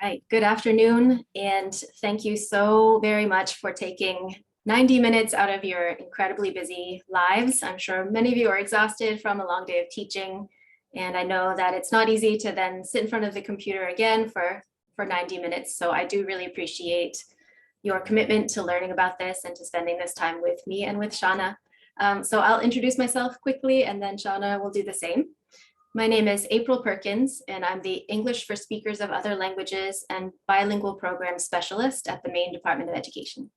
right, good afternoon, and thank you so very much for taking 90 minutes out of your incredibly busy lives. I'm sure many of you are exhausted from a long day of teaching, and I know that it's not easy to then sit in front of the computer again for 90 minutes. So I do really appreciate your commitment to learning about this and to spending this time with me and with Shawna. So I'll introduce myself quickly, and then Shawna will do the same. My name is April Perkins, and I'm the English for Speakers of Other Languages and Bilingual Program Specialist at the Maine Department of Education.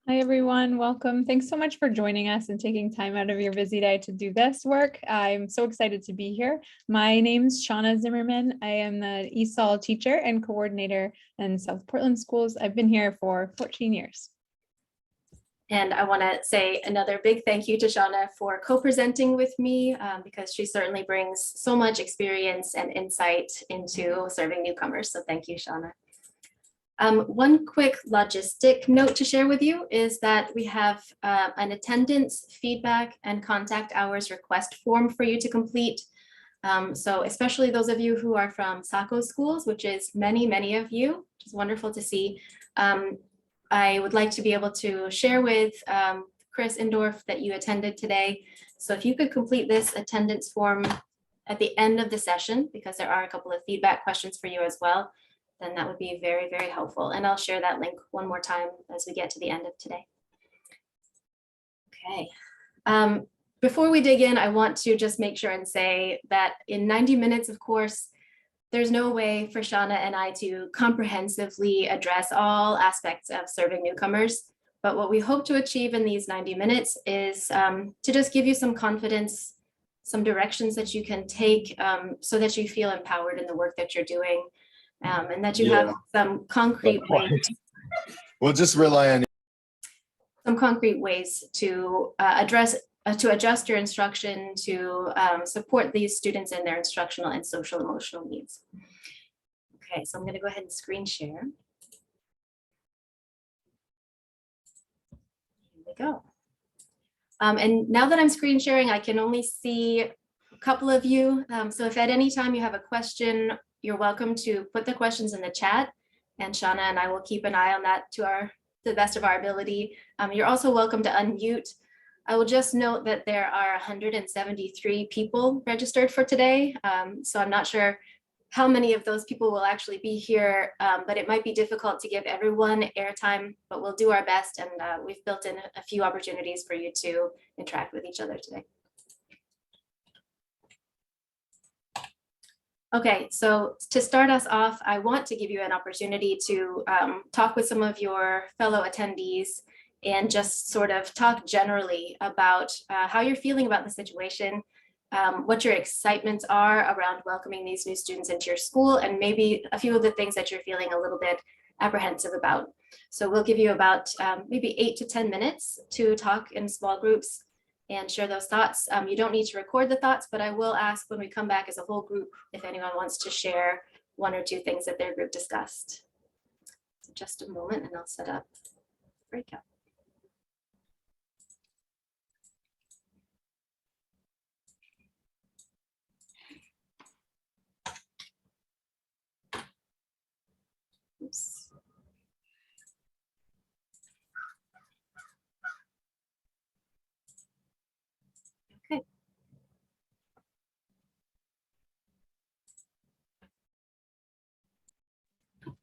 Hi, everyone. Welcome. Thanks so much for joining us and taking time out of your busy day to do this work. I'm so excited to be here. My name's Shawna Zimmerman. I am the ESOL teacher and coordinator in South Portland schools. I've been here for 14 years. And I want to say another big thank you to Shawna for co-presenting with me because she certainly brings so much experience and insight into serving newcomers. So thank you, Shawna. One quick logistic note to share with you is that we have an attendance, feedback, and contact hours request form for you to complete. So especially those of you who are from SACO schools, which is many of you, which is wonderful to see. I would like to be able to share with Chris Indorf that you attended today. So if you could complete this attendance form at the end of the session, because there are a couple of feedback questions for you as well, then that would be very helpful. And I'll share that link one more time as we get to the end of today. Okay. Before we dig in, I want to just make sure and say that in 90 minutes, of course, there's no way for Shawna and I to comprehensively address all aspects of serving newcomers. But what we hope to achieve in these 90 minutes is to just give you some confidence, some directions that you can take so that you feel empowered in the work that you're doing. And that you have some concrete ways. We'll just rely on some concrete ways to adjust your instruction to support these students in their instructional and social emotional needs. Okay, so I'm going to go ahead and screen share. Here we go. And now that I'm screen sharing, I can only see a couple of you. So if at any time you have a question, you're welcome to put the questions in the chat, and Shawna and I will keep an eye on that to the best of our ability. You're also welcome to unmute. I will just note that there are 173 people registered for today, so I'm not sure how many of those people will actually be here, but it might be difficult to give everyone airtime, but we'll do our best, and we've built in a few opportunities for you to interact with each other today. Okay, so to start us off, I want to give you an opportunity to talk with some of your fellow attendees and just sort of talk generally about how you're feeling about the situation, what your excitements are around welcoming these new students into your school, and maybe a few of the things that you're feeling a little bit apprehensive about. So we'll give you about maybe 8 to 10 minutes to talk in small groups and share those thoughts. You don't need to record the thoughts, but I will ask when we come back as a whole group if anyone wants to share 1 or 2 things that their group discussed. So just a moment and I'll set up breakout. Oops. Okay.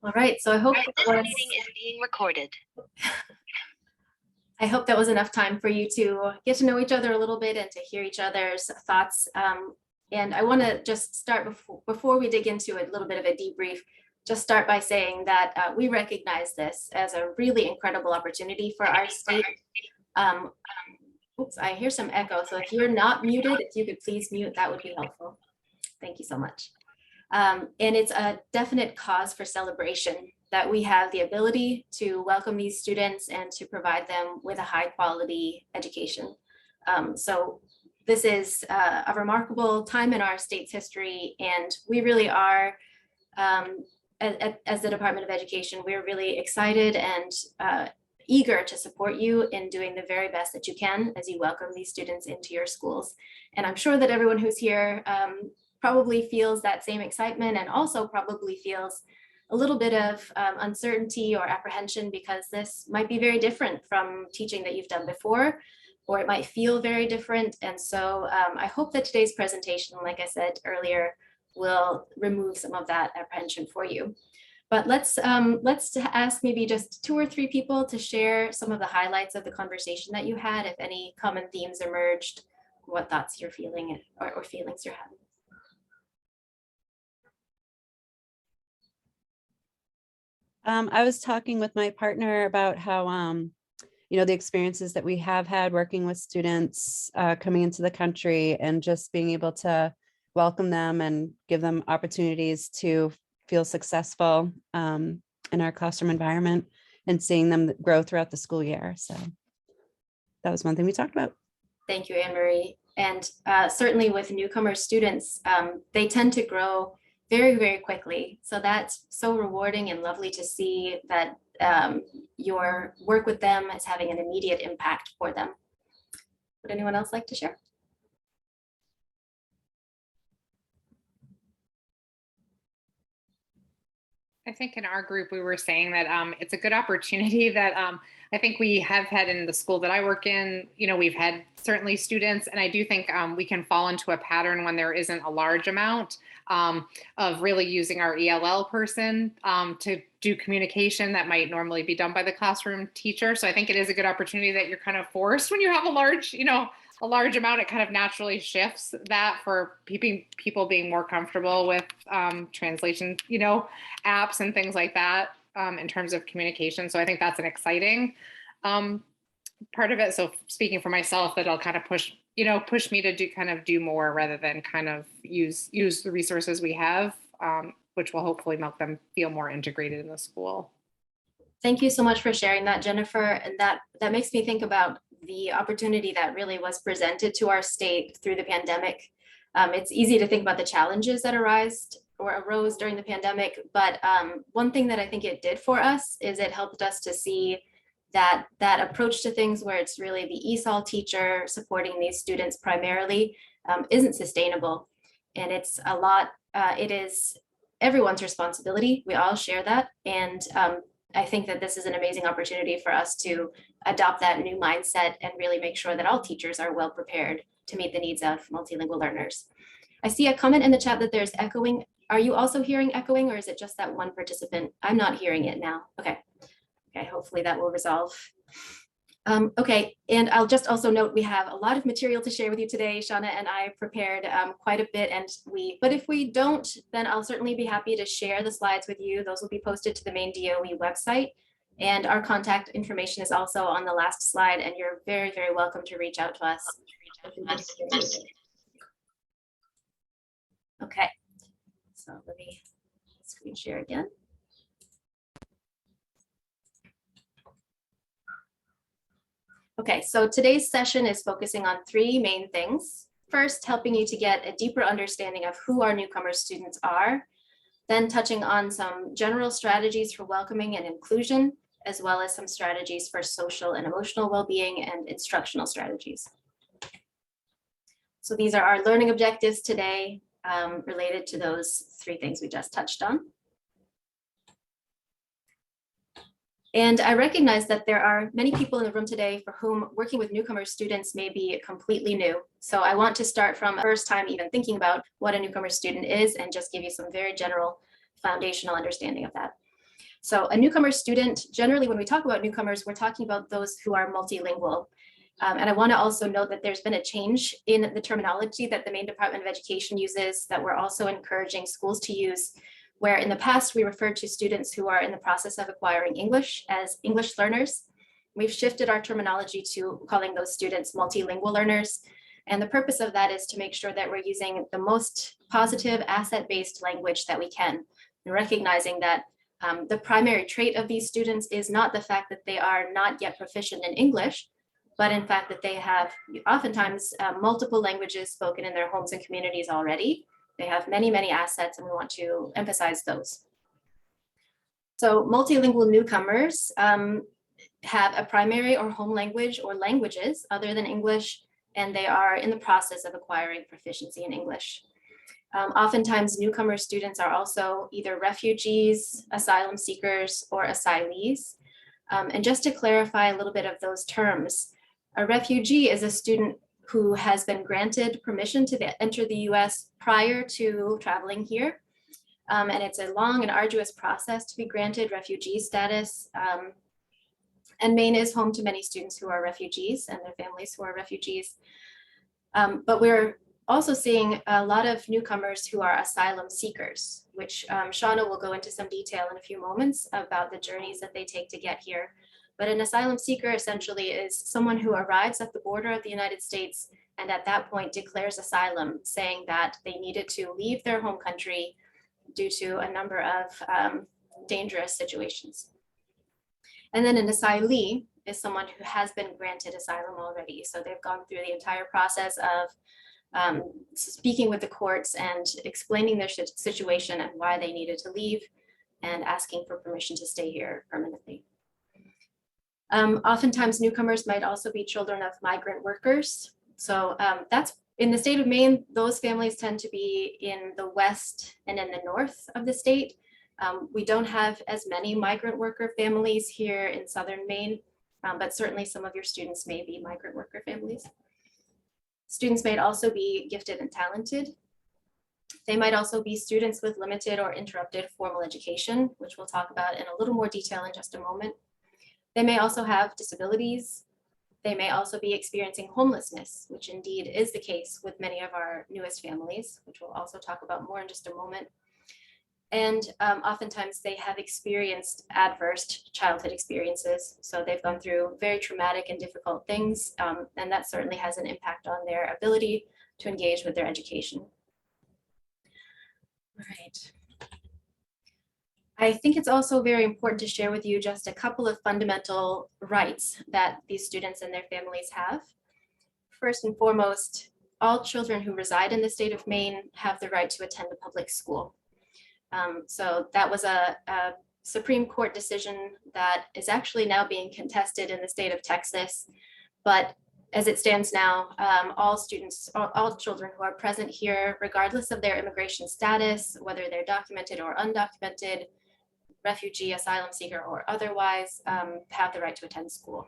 All right, so I hope this meeting is being recorded. I hope that was enough time for you to get to know each other a little bit and to hear each other's thoughts. And I want to just start before we dig into a little bit of a debrief, just start by saying that we recognize this as a really incredible opportunity for our state. Oops, I hear some echo. So if you're not muted, if you could please mute, that would be helpful. Thank you so much. And it's a definite cause for celebration that we have the ability to welcome these students and to provide them with a high quality education. So this is a remarkable time in our state's history, and we really are, as the Department of Education, we're really excited and eager to support you in doing the very best that you can as you welcome these students into your schools. And I'm sure that everyone who's here probably feels that same excitement and also probably feels a little bit of uncertainty or apprehension because this might be very different from teaching that you've done before, or it might feel very different. And so I hope that today's presentation, like I said earlier, will remove some of that apprehension for you. But let's ask maybe just 2 or 3 people to share some of the highlights of the conversation that you had, if any common themes emerged, what thoughts you're feeling or feelings you're having. I was talking with my partner about how, the experiences that we have had working with students coming into the country and just being able to welcome them and give them opportunities to feel successful in our classroom environment and seeing them grow throughout the school year. So that was one thing we talked about. Thank you, Anne-Marie. And certainly with newcomer students, they tend to grow very, very quickly. So that's so rewarding and lovely to see that your work with them is having an immediate impact for them. Would anyone else like to share? I think in our group, we were saying that it's a good opportunity that I think we have had in the school that I work in. We've had certainly students, and I do think we can fall into a pattern when there isn't a large amount of really using our ELL person to do communication that might normally be done by the classroom teacher. So I think it is a good opportunity that you're kind of forced when you have a large amount, it kind of naturally shifts that for people being more comfortable with translation, apps and things like that in terms of communication. So I think that's an exciting part of it. So speaking for myself, that'll kind of push me to do more rather than kind of use the resources we have, which will hopefully make them feel more integrated in the school. Thank you so much for sharing that, Jennifer. And that makes me think about the opportunity that really was presented to our state through the pandemic. It's easy to think about the challenges that arose during the pandemic, but one thing that I think it did for us is it helped us to see that approach to things where it's really the ESOL teacher supporting these students primarily isn't sustainable. And it's a lot, it is everyone's responsibility. We all share that. And I think that this is an amazing opportunity for us to adopt that new mindset and really make sure that all teachers are well prepared to meet the needs of multilingual learners. I see a comment in the chat that there's echoing. Are you also hearing echoing, or is it just that one participant? I'm not hearing it now. Okay, hopefully that will resolve. Okay, and I'll just also note we have a lot of material to share with you today. Shawna and I prepared quite a bit, but if we don't, then I'll certainly be happy to share the slides with you. Those will be posted to the main DOE website, and our contact information is also on the last slide, and you're very, very welcome to reach out to us. Okay, so let me screen share again. Okay, so today's session is focusing on 3 main things. First, helping you to get a deeper understanding of who our newcomer students are, then touching on some general strategies for welcoming and inclusion, as well as some strategies for social and emotional well-being and instructional strategies. So these are our learning objectives today related to those 3 things we just touched on. And I recognize that there are many people in the room today for whom working with newcomer students may be completely new. So I want to start from first time even thinking about what a newcomer student is and just give you some very general foundational understanding of that. So a newcomer student, generally when we talk about newcomers, we're talking about those who are multilingual. And I want to also note that there's been a change in the terminology that the Maine Department of Education uses that we're also encouraging schools to use, where in the past we referred to students who are in the process of acquiring English as English learners. We've shifted our terminology to calling those students multilingual learners. And the purpose of that is to make sure that we're using the most positive asset-based language that we can, and recognizing that the primary trait of these students is not the fact that they are not yet proficient in English, but in fact that they have oftentimes multiple languages spoken in their homes and communities already. They have many, many assets, and we want to emphasize those. So multilingual newcomers have a primary or home language or languages other than English, and they are in the process of acquiring proficiency in English. Oftentimes, newcomer students are also either refugees, asylum seekers, or asylees. And just to clarify a little bit of those terms, a refugee is a student who has been granted permission to enter the US prior to traveling here. And it's a long and arduous process to be granted refugee status. And Maine is home to many students who are refugees and their families who are refugees. But we're also seeing a lot of newcomers who are asylum seekers, which Shawna will go into some detail in a few moments about the journeys that they take to get here. But an asylum seeker essentially is someone who arrives at the border of the United States and at that point declares asylum, saying that they needed to leave their home country due to a number of dangerous situations. And then an asylee is someone who has been granted asylum already. So they've gone through the entire process of speaking with the courts and explaining their situation and why they needed to leave and asking for permission to stay here permanently. Oftentimes newcomers might also be children of migrant workers. So that's in the state of Maine, those families tend to be in the west and in the north of the state. We don't have as many migrant worker families here in southern Maine, but certainly some of your students may be migrant worker families. Students might also be gifted and talented. They might also be students with limited or interrupted formal education, which we'll talk about in a little more detail in just a moment. They may also have disabilities. They may also be experiencing homelessness, which indeed is the case with many of our newest families, which we'll also talk about more in just a moment. And oftentimes they have experienced adverse childhood experiences. So they've gone through very traumatic and difficult things, and that certainly has an impact on their ability to engage with their education. All right. I think it's also very important to share with you just a couple of fundamental rights that these students and their families have. First and foremost, all children who reside in the state of Maine have the right to attend a public school. So that was a Supreme Court decision that is actually now being contested in the state of Texas. But as it stands now, all students, all children who are present here, regardless of their immigration status, whether they're documented or undocumented, refugee, asylum seeker, or otherwise, have the right to attend school.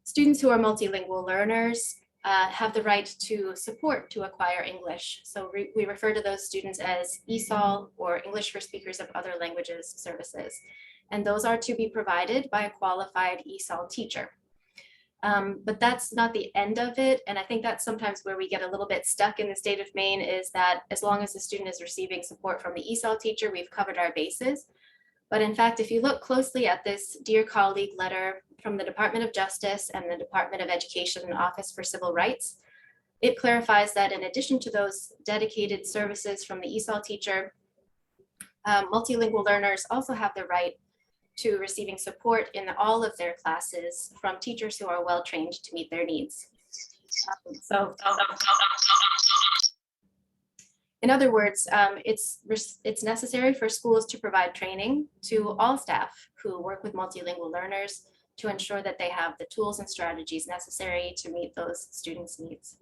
Students who are multilingual learners have the right to support to acquire English. So we refer to those students as ESOL, or English for Speakers of Other Languages services. And those are to be provided by a qualified ESOL teacher. But that's not the end of it. And I think that's sometimes where we get a little bit stuck in the state of Maine, is that as long as the student is receiving support from the ESOL teacher, we've covered our bases. But in fact, if you look closely at this Dear Colleague letter from the Department of Justice and the Department of Education and Office for Civil Rights, it clarifies that in addition to those dedicated services from the ESOL teacher, multilingual learners also have the right to receiving support in all of their classes from teachers who are well trained to meet their needs. In other words, it's necessary for schools to provide training to all staff who work with multilingual learners to ensure that they have the tools and strategies necessary to meet those students' needs.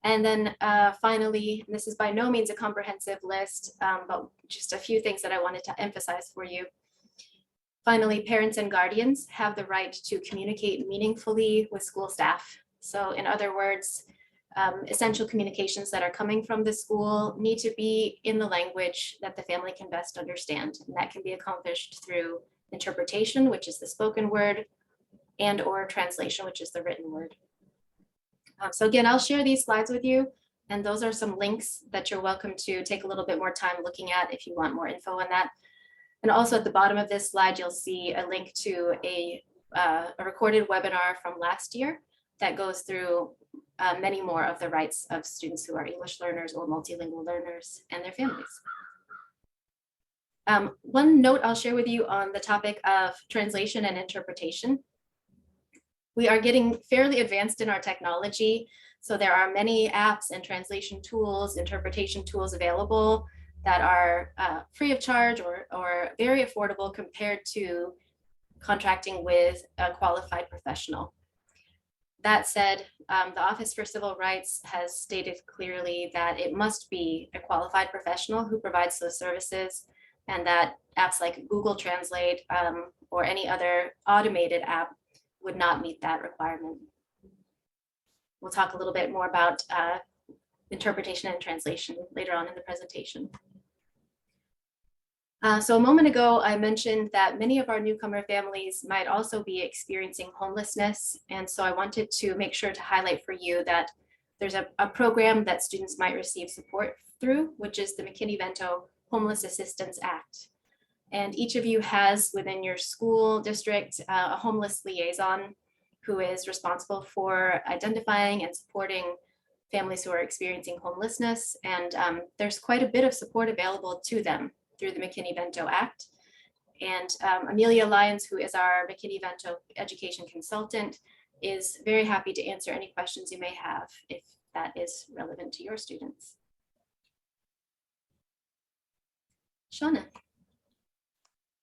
And then finally, this is by no means a comprehensive list, but just a few things that I wanted to emphasize for you. Finally, parents and guardians have the right to communicate meaningfully with school staff. So in other words, essential communications that are coming from the school need to be in the language that the family can best understand. And that can be accomplished through interpretation, which is the spoken word, and or translation, which is the written word. So again, I'll share these slides with you, and those are some links that you're welcome to take a little bit more time looking at if you want more info on that. And also at the bottom of this slide, you'll see a link to a recorded webinar from last year that goes through many more of the rights of students who are English learners or multilingual learners and their families. One note I'll share with you on the topic of translation and interpretation. We are getting fairly advanced in our technology. So there are many apps and translation tools, interpretation tools available that are free of charge or very affordable compared to contracting with a qualified professional. That said, the Office for Civil Rights has stated clearly that it must be a qualified professional who provides those services, and that apps like Google Translate or any other automated app would not meet that requirement. We'll talk a little bit more about interpretation and translation later on in the presentation. So a moment ago, I mentioned that many of our newcomer families might also be experiencing homelessness. And so I wanted to make sure to highlight for you that there's a program that students might receive support through, which is the McKinney-Vento Homeless Assistance Act. And each of you has within your school district a homeless liaison who is responsible for identifying and supporting families who are experiencing homelessness. And there's quite a bit of support available to them through the McKinney-Vento Act. And Amelia Lyons, who is our McKinney-Vento education consultant, is very happy to answer any questions you may have if that is relevant to your students. Shawna.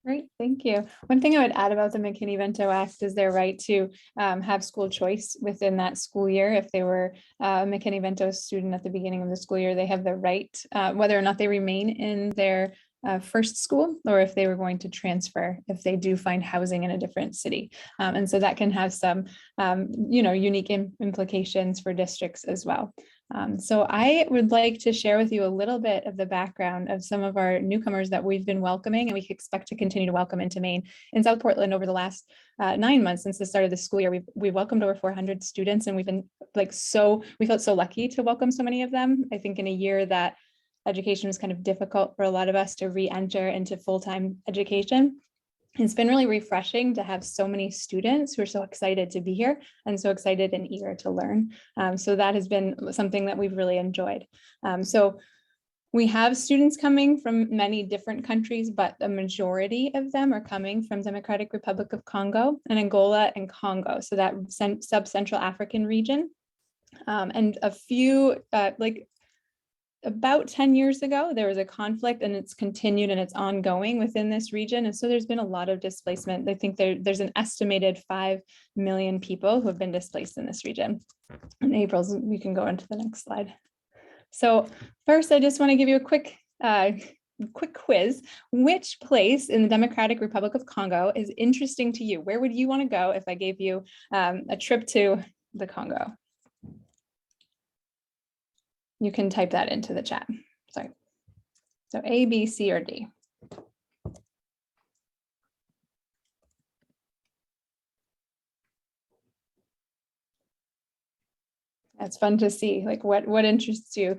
Great, thank you. One thing I would add about the McKinney-Vento Act is their right to have school choice within that school year. If they were a McKinney-Vento student at the beginning of the school year, they have the right, whether or not they remain in their first school, or if they were going to transfer if they do find housing in a different city. And so that can have some, unique implications for districts as well. So I would like to share with you a little bit of the background of some of our newcomers that we've been welcoming and we expect to continue to welcome into Maine. In South Portland over the last 9 months since the start of the school year, we've welcomed over 400 students, and we've been we felt so lucky to welcome so many of them. I think in a year that education was kind of difficult for a lot of us to re-enter into full-time education, it's been really refreshing to have so many students who are so excited to be here and so excited and eager to learn. So that has been something that we've really enjoyed. So we have students coming from many different countries, but the majority of them are coming from Democratic Republic of Congo and Angola and Congo. So that sub-Central African region. And a few, about 10 years ago, there was a conflict, and it's continued and it's ongoing within this region. And so there's been a lot of displacement. I think there's an estimated 5 million people who have been displaced in this region. And April, we can go into the next slide. So first, I just want to give you a quick quiz. Which place in the Democratic Republic of Congo is interesting to you? Where would you want to go if I gave you a trip to the Congo? You can type that into the chat. Sorry. So A, B, C, or D. That's fun to see, like what interests you.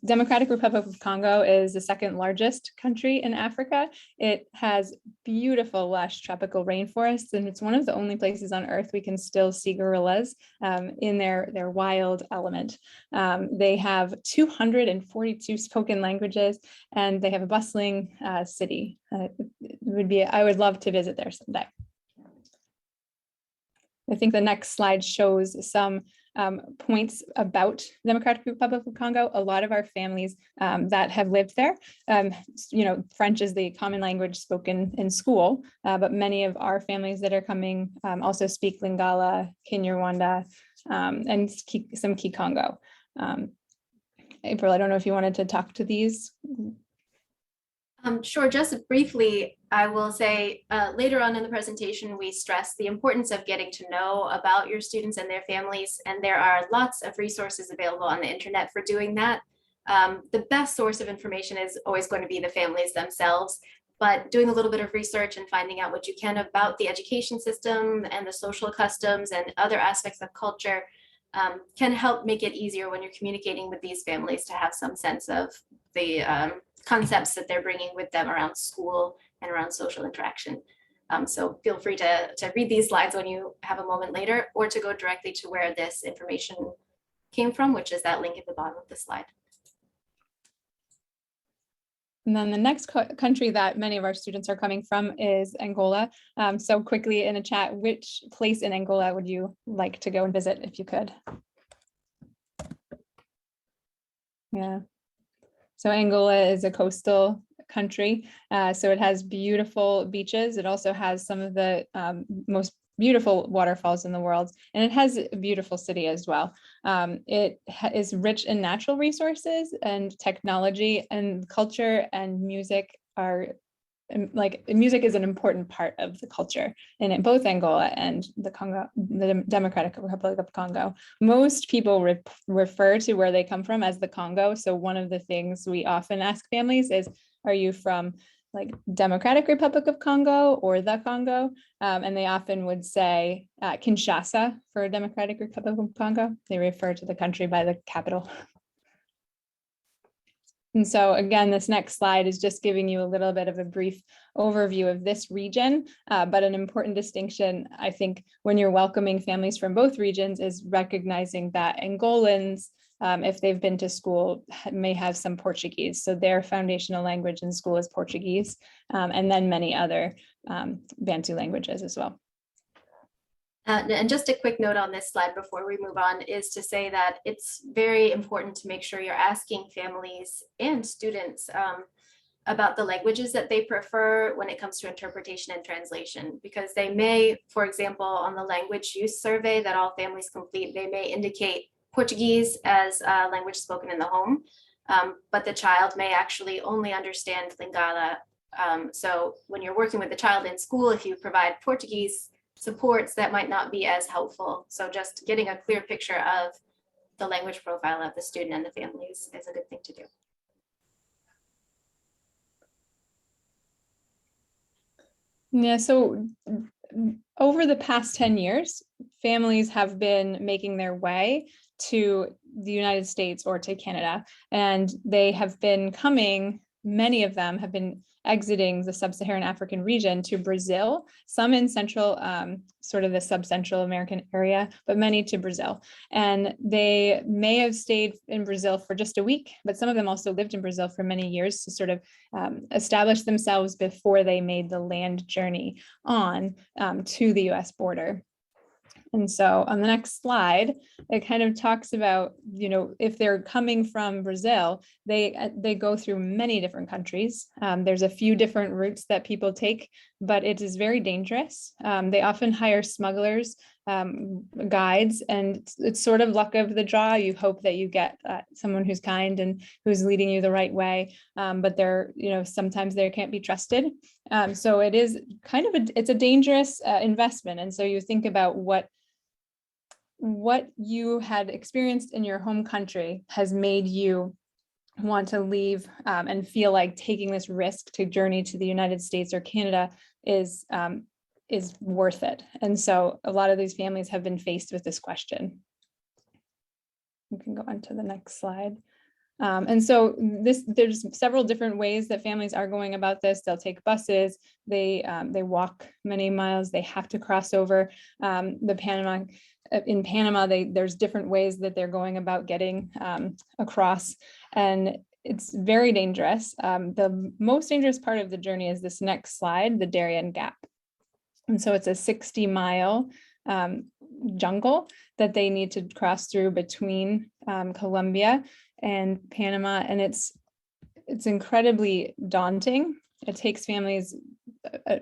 Democratic Republic of Congo is the second largest country in Africa. It has beautiful, lush tropical rainforests, and it's one of the only places on Earth we can still see gorillas in their wild element. They have 242 spoken languages, and they have a bustling city. I would love to visit there someday. I think the next slide shows some points about Democratic Republic of Congo. A lot of our families that have lived there, French is the common language spoken in school, but many of our families that are coming also speak Lingala, Kinyarwanda, and some Kikongo. April, I don't know if you wanted to talk to these. Sure, just briefly, I will say later on in the presentation, we stress the importance of getting to know about your students and their families, and there are lots of resources available on the internet for doing that. The best source of information is always going to be the families themselves, but doing a little bit of research and finding out what you can about the education system and the social customs and other aspects of culture can help make it easier when you're communicating with these families to have some sense of the concepts that they're bringing with them around school and around social interaction. So feel free to read these slides when you have a moment later, or to go directly to where this information came from, which is that link at the bottom of the slide. And then the next country that many of our students are coming from is Angola. So quickly in the chat, which place in Angola would you like to go and visit if you could? Yeah. So Angola is a coastal country, so it has beautiful beaches. It also has some of the most beautiful waterfalls in the world, and it has a beautiful city as well. It is rich in natural resources, and technology and culture and music are music is an important part of the culture in both Angola and the Congo, the Democratic Republic of Congo. Most people refer to where they come from as the Congo. So one of the things we often ask families is, are you from like Democratic Republic of Congo or the Congo? And they often would say Kinshasa for Democratic Republic of Congo. They refer to the country by the capital. And so again, this next slide is just giving you a little bit of a brief overview of this region, but an important distinction, I think, when you're welcoming families from both regions is recognizing that Angolans, if they've been to school, may have some Portuguese. So their foundational language in school is Portuguese, and then many other Bantu languages as well. And just a quick note on this slide before we move on is to say that it's very important to make sure you're asking families and students about the languages that they prefer when it comes to interpretation and translation, because they may, for example, on the language use survey that all families complete, they may indicate Portuguese as a language spoken in the home, but the child may actually only understand Lingala. So when you're working with the child in school, if you provide Portuguese supports, that might not be as helpful. So just getting a clear picture of the language profile of the student and the families is a good thing to do. Yeah, so over the past 10 years, families have been making their way to the United States or to Canada, and they have been coming, many of them have been exiting the sub-Saharan African region to Brazil, some in central, sort of the sub-Central American area, but many to Brazil. And they may have stayed in Brazil for just a week, but some of them also lived in Brazil for many years to sort of establish themselves before they made the land journey on to the US border. And so on the next slide, it kind of talks about, you know, if they're coming from Brazil, they go through many different countries. There's a few different routes that people take, but it is very dangerous. They often hire smugglers, guides, and it's sort of luck of the draw. You hope that you get someone who's kind and who's leading you the right way, but they're, you know, sometimes they can't be trusted. So it is kind of it's a dangerous investment. And so you think about what you had experienced in your home country has made you want to leave and feel like taking this risk to journey to the United States or Canada is worth it. And so a lot of these families have been faced with this question. We can go on to the next slide. And so there's several different ways that families are going about this. They'll take buses, they walk many miles, they have to cross over in Panama, there's different ways that they're going about getting across, and it's very dangerous. The most dangerous part of the journey is this next slide, the Darien Gap. And so it's a 60-mile jungle that they need to cross through between Colombia and Panama, and it's incredibly daunting. It takes families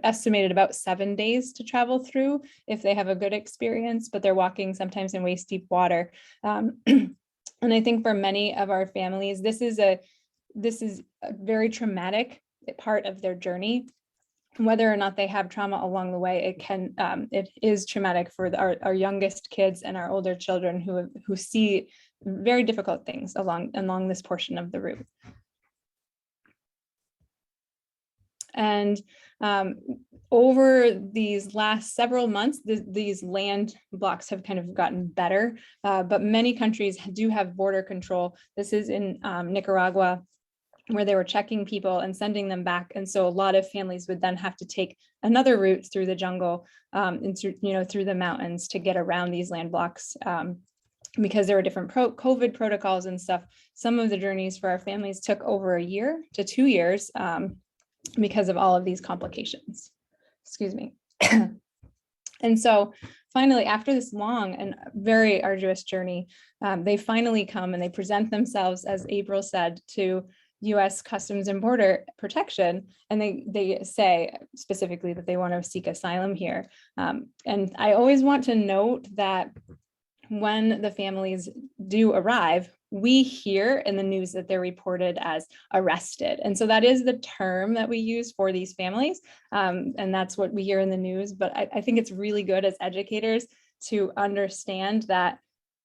estimated about 7 days to travel through if they have a good experience, but they're walking sometimes in waist deep water. And I think for many of our families, this is a very traumatic part of their journey. Whether or not they have trauma along the way, it is traumatic for our youngest kids and our older children who see very difficult things along this portion of the route. And over these last several months, these land blocks have kind of gotten better, but many countries do have border control. This is in Nicaragua, where they were checking people and sending them back. And so a lot of families would then have to take another route through the jungle and through the mountains to get around these land blocks. Because there were different COVID protocols and stuff. Some of the journeys for our families took over a year to 2 years because of all of these complications. Excuse me. And so finally, after this long and very arduous journey, they finally come and they present themselves, as April said, to US Customs and Border Protection, and they say specifically that they want to seek asylum here. And I always want to note that when the families do arrive, we hear in the news that they're reported as arrested. And so that is the term that we use for these families. And that's what we hear in the news. But I think it's really good as educators to understand that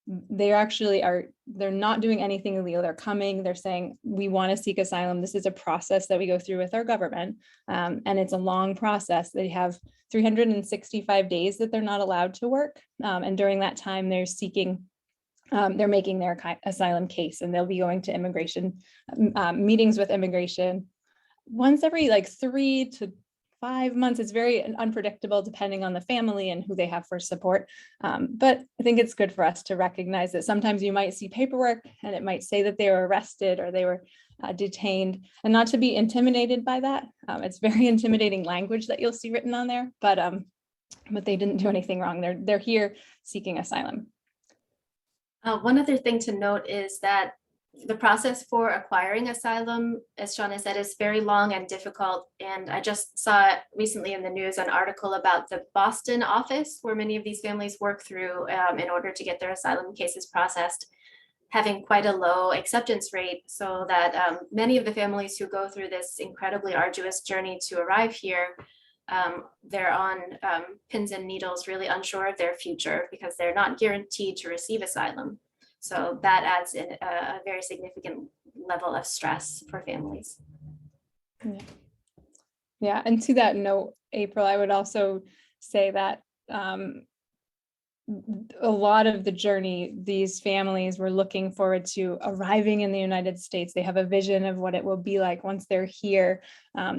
they actually they're not doing anything illegal. They're coming, they're saying, we want to seek asylum. This is a process that we go through with our government. And it's a long process. They have 365 days that they're not allowed to work. And during that time, they're seeking, they're making their asylum case, and they'll be going to immigration meetings with immigration once every like 3 to 5 months. It's very unpredictable depending on the family and who they have for support. But I think it's good for us to recognize that sometimes you might see paperwork and it might say that they were arrested or they were detained, and not to be intimidated by that. It's very intimidating language that you'll see written on there, but they didn't do anything wrong. They're here seeking asylum. One other thing to note is that the process for acquiring asylum, as Shawna said, is very long and difficult. And I just saw recently in the news an article about the Boston office where many of these families work through in order to get their asylum cases processed, having quite a low acceptance rate, so that many of the families who go through this incredibly arduous journey to arrive here, they're on pins and needles, really unsure of their future because they're not guaranteed to receive asylum. So that adds in a very significant level of stress for families. Yeah, and to that note, April, I would also say that a lot of the journey, these families were looking forward to arriving in the United States. They have a vision of what it will be like once they're here.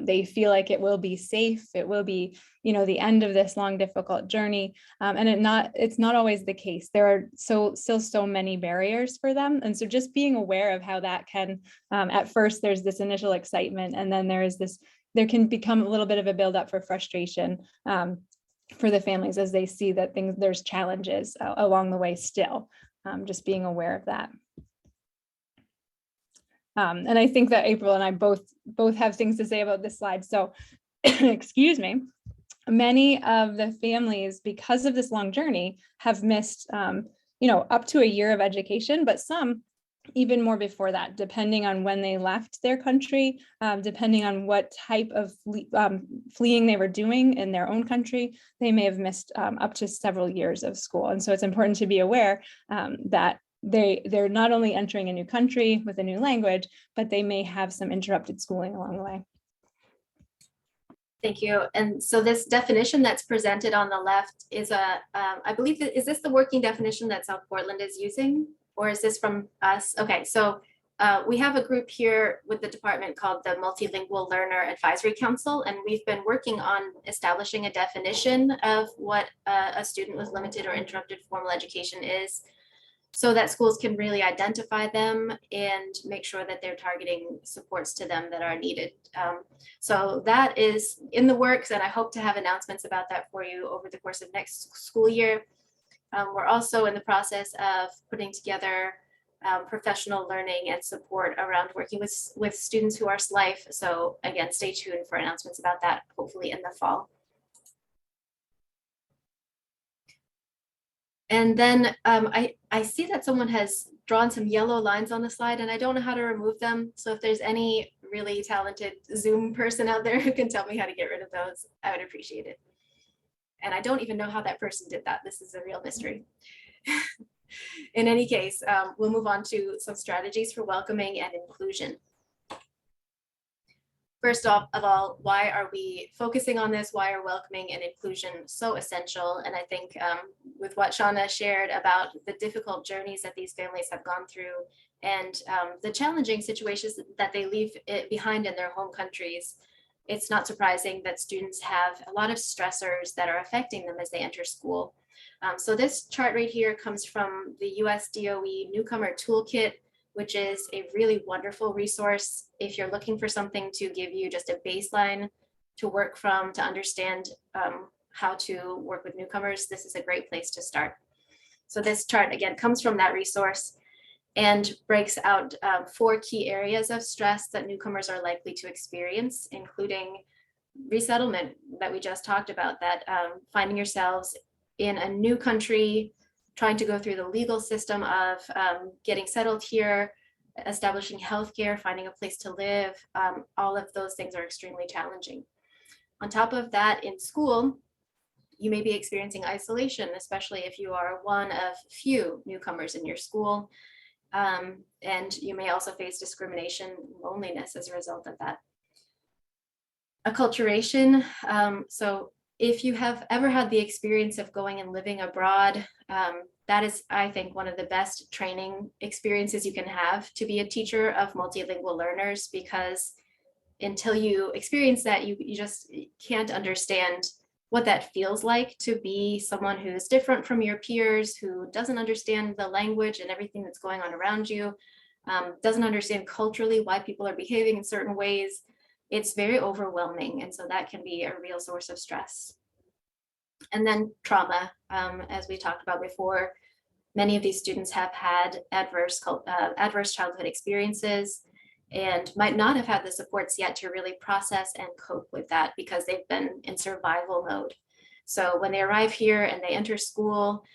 They feel like it will be safe. It will be, the end of this long, difficult journey. And it's not always the case. There are still so many barriers for them. And so just being aware of how that can, at first there's this initial excitement, and then there can become a little bit of a buildup for frustration for the families as they see that there's challenges along the way still, just being aware of that. And I think that April and I both have things to say about this slide. So excuse me, many of the families, because of this long journey, have missed, up to a year of education, but some even more before that, depending on when they left their country, depending on what type of fleeing they were doing in their own country, they may have missed up to several years of school. And so it's important to be aware that they're not only entering a new country with a new language, but they may have some interrupted schooling along the way. Thank you. And so this definition that's presented on the left is I believe, is this the working definition that South Portland is using? Or is this from us? Okay, so we have a group here with the department called the Multilingual Learner Advisory Council, and we've been working on establishing a definition of what a student with limited or interrupted formal education is, so that schools can really identify them and make sure that they're targeting supports to them that are needed. So that is in the works, and I hope to have announcements about that for you over the course of next school year. We're also in the process of putting together professional learning and support around working with students who are SLIFE. So again, stay tuned for announcements about that, hopefully in the fall. And then I see that someone has drawn some yellow lines on the slide, and I don't know how to remove them. So if there's any really talented Zoom person out there who can tell me how to get rid of those, I would appreciate it. And I don't even know how that person did that. This is a real mystery. In any case, we'll move on to some strategies for welcoming and inclusion. First of all, why are we focusing on this? Why are welcoming and inclusion so essential? And I think with what Shawna shared about the difficult journeys that these families have gone through and the challenging situations that they leave behind in their home countries, it's not surprising that students have a lot of stressors that are affecting them as they enter school. So this chart right here comes from the US DOE Newcomer Toolkit, which is a really wonderful resource if you're looking for something to give you just a baseline to work from, to understand how to work with newcomers. This is a great place to start. So this chart, again, comes from that resource. and breaks out 4 key areas of stress that newcomers are likely to experience, including resettlement that we just talked about, that finding yourselves in a new country, trying to go through the legal system of getting settled here, establishing healthcare, finding a place to live. All of those things are extremely challenging. On top of that, in school, you may be experiencing isolation, especially if you are one of few newcomers in your school. And you may also face discrimination, loneliness as a result of that. Acculturation. So if you have ever had the experience of going and living abroad, that is, I think, one of the best training experiences you can have to be a teacher of multilingual learners, because until you experience that, you just can't understand what that feels like to be someone who's different from your peers, who doesn't understand the language and everything that's going on around you, doesn't understand culturally why people are behaving in certain ways. It's very overwhelming. And so that can be a real source of stress. And then trauma, as we talked about before, many of these students have had adverse childhood experiences and might not have had the supports yet to really process and cope with that, because they've been in survival mode. So when they arrive here and they enter school,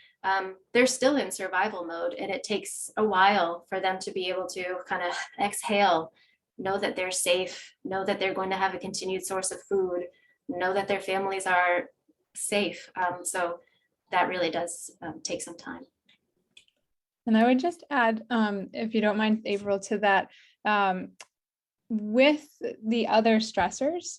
they're still in survival mode, and it takes a while for them to be able to kind of exhale, know that they're safe, know that they're going to have a continued source of food, know that their families are safe. So that really does take some time. And I would just add, if you don't mind, April, to that, with the other stressors,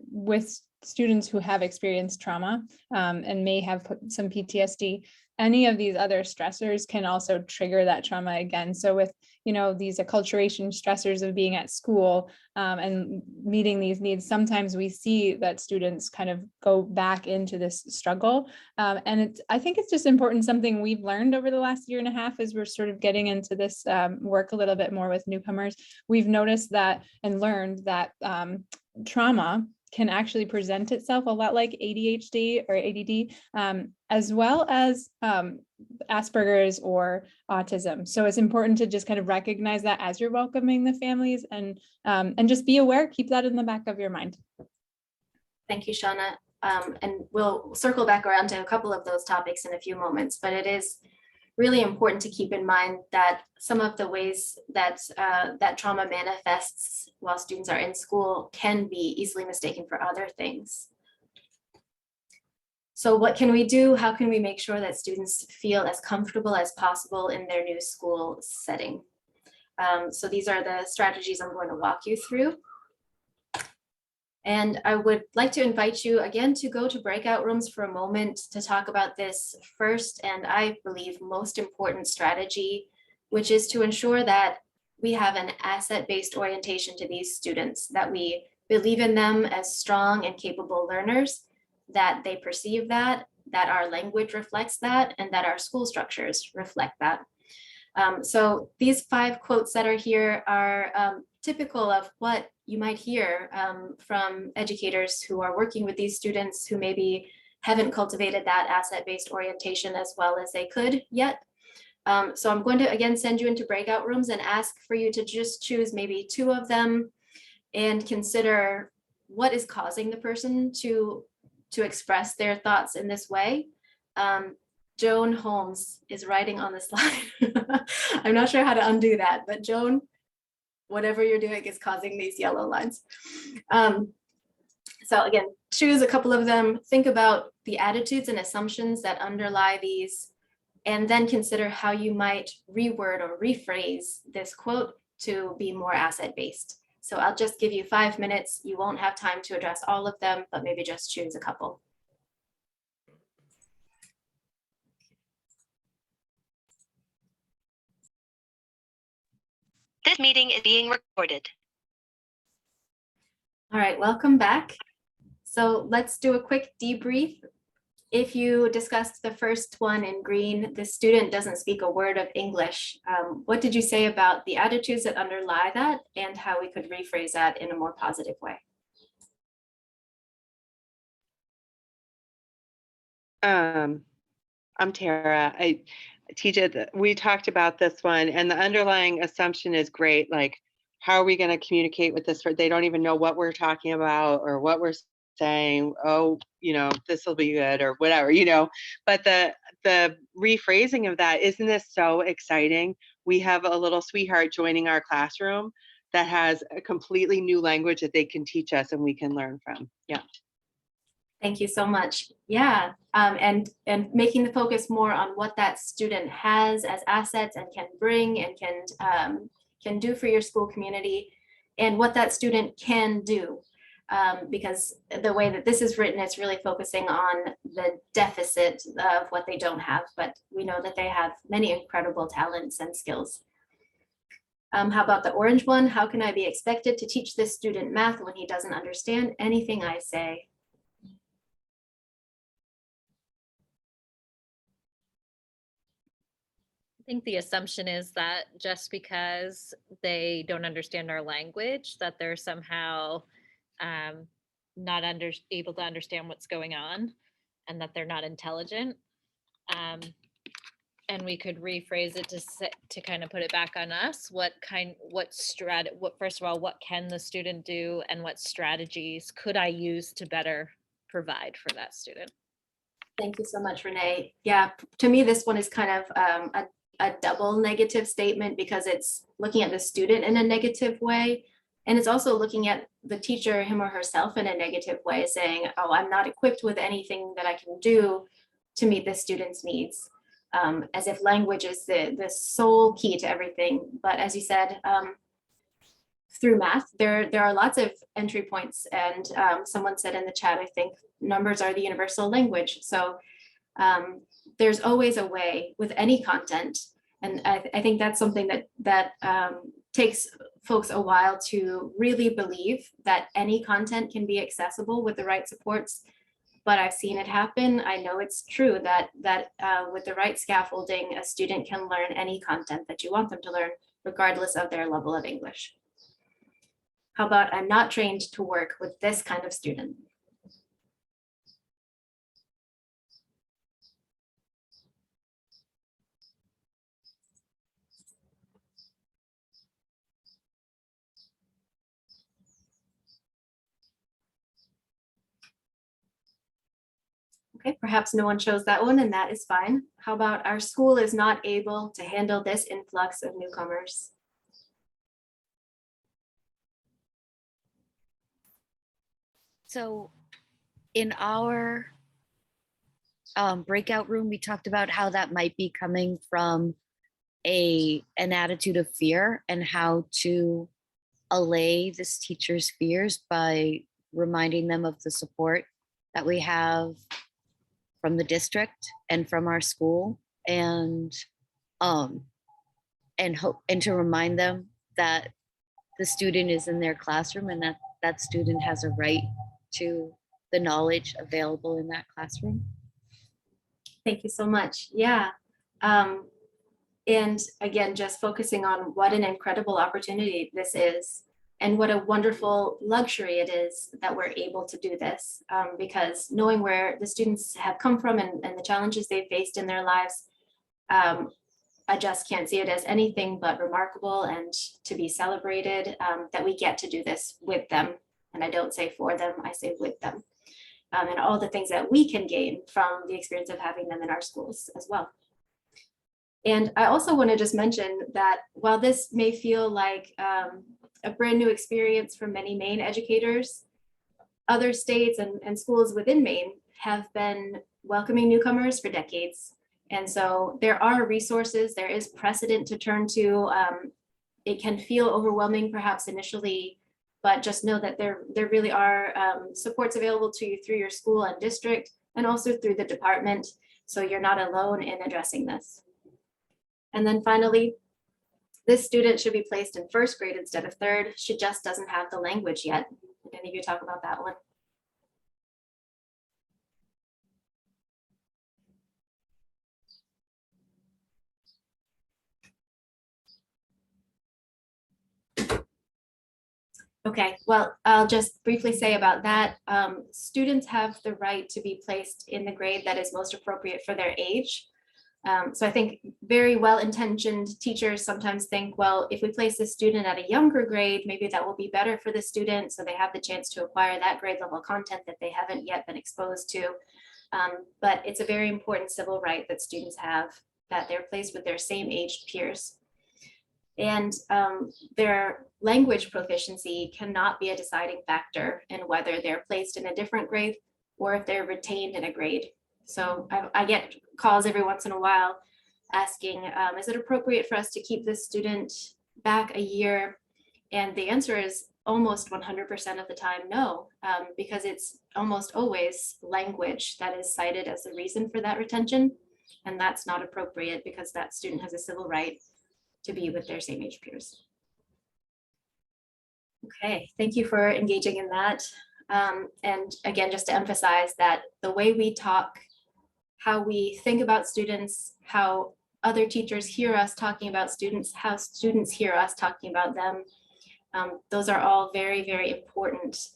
with students who have experienced trauma and may have some PTSD, any of these other stressors can also trigger that trauma again. So with, these acculturation stressors of being at school and meeting these needs, sometimes we see that students kind of go back into this struggle. And I think it's just important, something we've learned over the last year and a half as we're sort of getting into this work a little bit more with newcomers. We've noticed that and learned that trauma can actually present itself a lot like ADHD or ADD, as well as Asperger's or autism. So it's important to just kind of recognize that as you're welcoming the families, and just be aware, keep that in the back of your mind. Thank you, Shawna. And we'll circle back around to a couple of those topics in a few moments, but it is really important to keep in mind that some of the ways that that trauma manifests while students are in school can be easily mistaken for other things. So what can we do? How can we make sure that students feel as comfortable as possible in their new school setting? So these are the strategies I'm going to walk you through. And I would like to invite you again to go to breakout rooms for a moment to talk about this first, and I believe most important strategy, which is to ensure that we have an asset-based orientation to these students, that we believe in them as strong and capable learners, that they perceive that our language reflects that, and that our school structures reflect that. So these 5 quotes that are here are typical of what you might hear from educators who are working with these students who maybe haven't cultivated that asset-based orientation as well as they could yet. So I'm going to again send you into breakout rooms and ask for you to just choose maybe 2 of them and consider what is causing the person to express their thoughts in this way. Joan Holmes is writing on the slide. I'm not sure how to undo that, but Joan, whatever you're doing is causing these yellow lines. So again, choose a couple of them, think about the attitudes and assumptions that underlie these, and then consider how you might reword or rephrase this quote to be more asset-based. So I'll just give you 5 minutes. You won't have time to address all of them, but maybe just choose a couple. This meeting is being recorded. All right, welcome back. So let's do a quick debrief. If you discussed the first one in green, the student doesn't speak a word of English. What did you say about the attitudes that underlie that and how we could rephrase that in a more positive way? I'm Tara. TJ, we talked about this one, and the underlying assumption is great. Like, how are we going to communicate with this? They don't even know what we're talking about or what we're saying. Oh, this will be good or whatever, But the rephrasing of that, isn't this so exciting? We have a little sweetheart joining our classroom that has a completely new language that they can teach us and we can learn from. Yeah. Thank you so much. Yeah, and making the focus more on what that student has as assets and can bring and can do for your school community, and what that student can do. Because the way that this is written, it's really focusing on the deficit of what they don't have, but we know that they have many incredible talents and skills. How about the orange one? How can I be expected to teach this student math when he doesn't understand anything I say? I think the assumption is that just because they don't understand our language, that they're somehow not able to understand what's going on, and that they're not intelligent. And we could rephrase it to kind of put it back on us. First of all, what can the student do, and what strategies could I use to better provide for that student? Thank you so much, Renee. Yeah, to me, this one is kind of a double negative statement, because it's looking at the student in a negative way. And it's also looking at the teacher, him or herself, in a negative way, saying, oh, I'm not equipped with anything that I can do to meet the student's needs, as if language is the sole key to everything. But as you said, through math, there are lots of entry points. And someone said in the chat, I think, numbers are the universal language. So there's always a way with any content. And I think that's something that takes folks a while to really believe, that any content can be accessible with the right supports. But I've seen it happen. I know it's true that with the right scaffolding, a student can learn any content that you want them to learn, regardless of their level of English. How about, I'm not trained to work with this kind of student? Okay, perhaps no one chose that one, and that is fine. How about, our school is not able to handle this influx of newcomers? So in our breakout room, we talked about how that might be coming from an attitude of fear, and how to allay this teacher's fears by reminding them of the support that we have from the district and from our school, and to remind them that the student is in their classroom, and that student has a right to the knowledge available in that classroom. Thank you so much. Yeah. And again, just focusing on what an incredible opportunity this is, and what a wonderful luxury it is that we're able to do this, because knowing where the students have come from and the challenges they've faced in their lives, I just can't see it as anything but remarkable and to be celebrated, that we get to do this with them. And I don't say for them, I say with them, and all the things that we can gain from the experience of having them in our schools as well. And I also want to just mention that while this may feel like a brand new experience for many Maine educators, other states and schools within Maine have been welcoming newcomers for decades. And so there are resources, there is precedent to turn to. It can feel overwhelming perhaps initially, but just know that there really are supports available to you through your school and district, and also through the department. So you're not alone in addressing this. And then finally, this student should be placed in first grade instead of third. She just doesn't have the language yet. Did any of you talk about that one? Okay, well, I'll just briefly say about that. Students have the right to be placed in the grade that is most appropriate for their age. So I think very well-intentioned teachers sometimes think, well, if we place a student at a younger grade, maybe that will be better for the student, so they have the chance to acquire that grade level content that they haven't yet been exposed to. But it's a very important civil right that students have, that they're placed with their same aged peers. And their language proficiency cannot be a deciding factor in whether they're placed in a different grade or if they're retained in a grade. So I get calls every once in a while asking, is it appropriate for us to keep this student back a year? And the answer is almost 100% of the time, no, because it's almost always language that is cited as the reason for that retention. And that's not appropriate because that student has a civil right to be with their same age peers. Okay, thank you for engaging in that. And again, just to emphasize that the way we talk, how we think about students, how other teachers hear us talking about students, how students hear us talking about them, those are all very, very important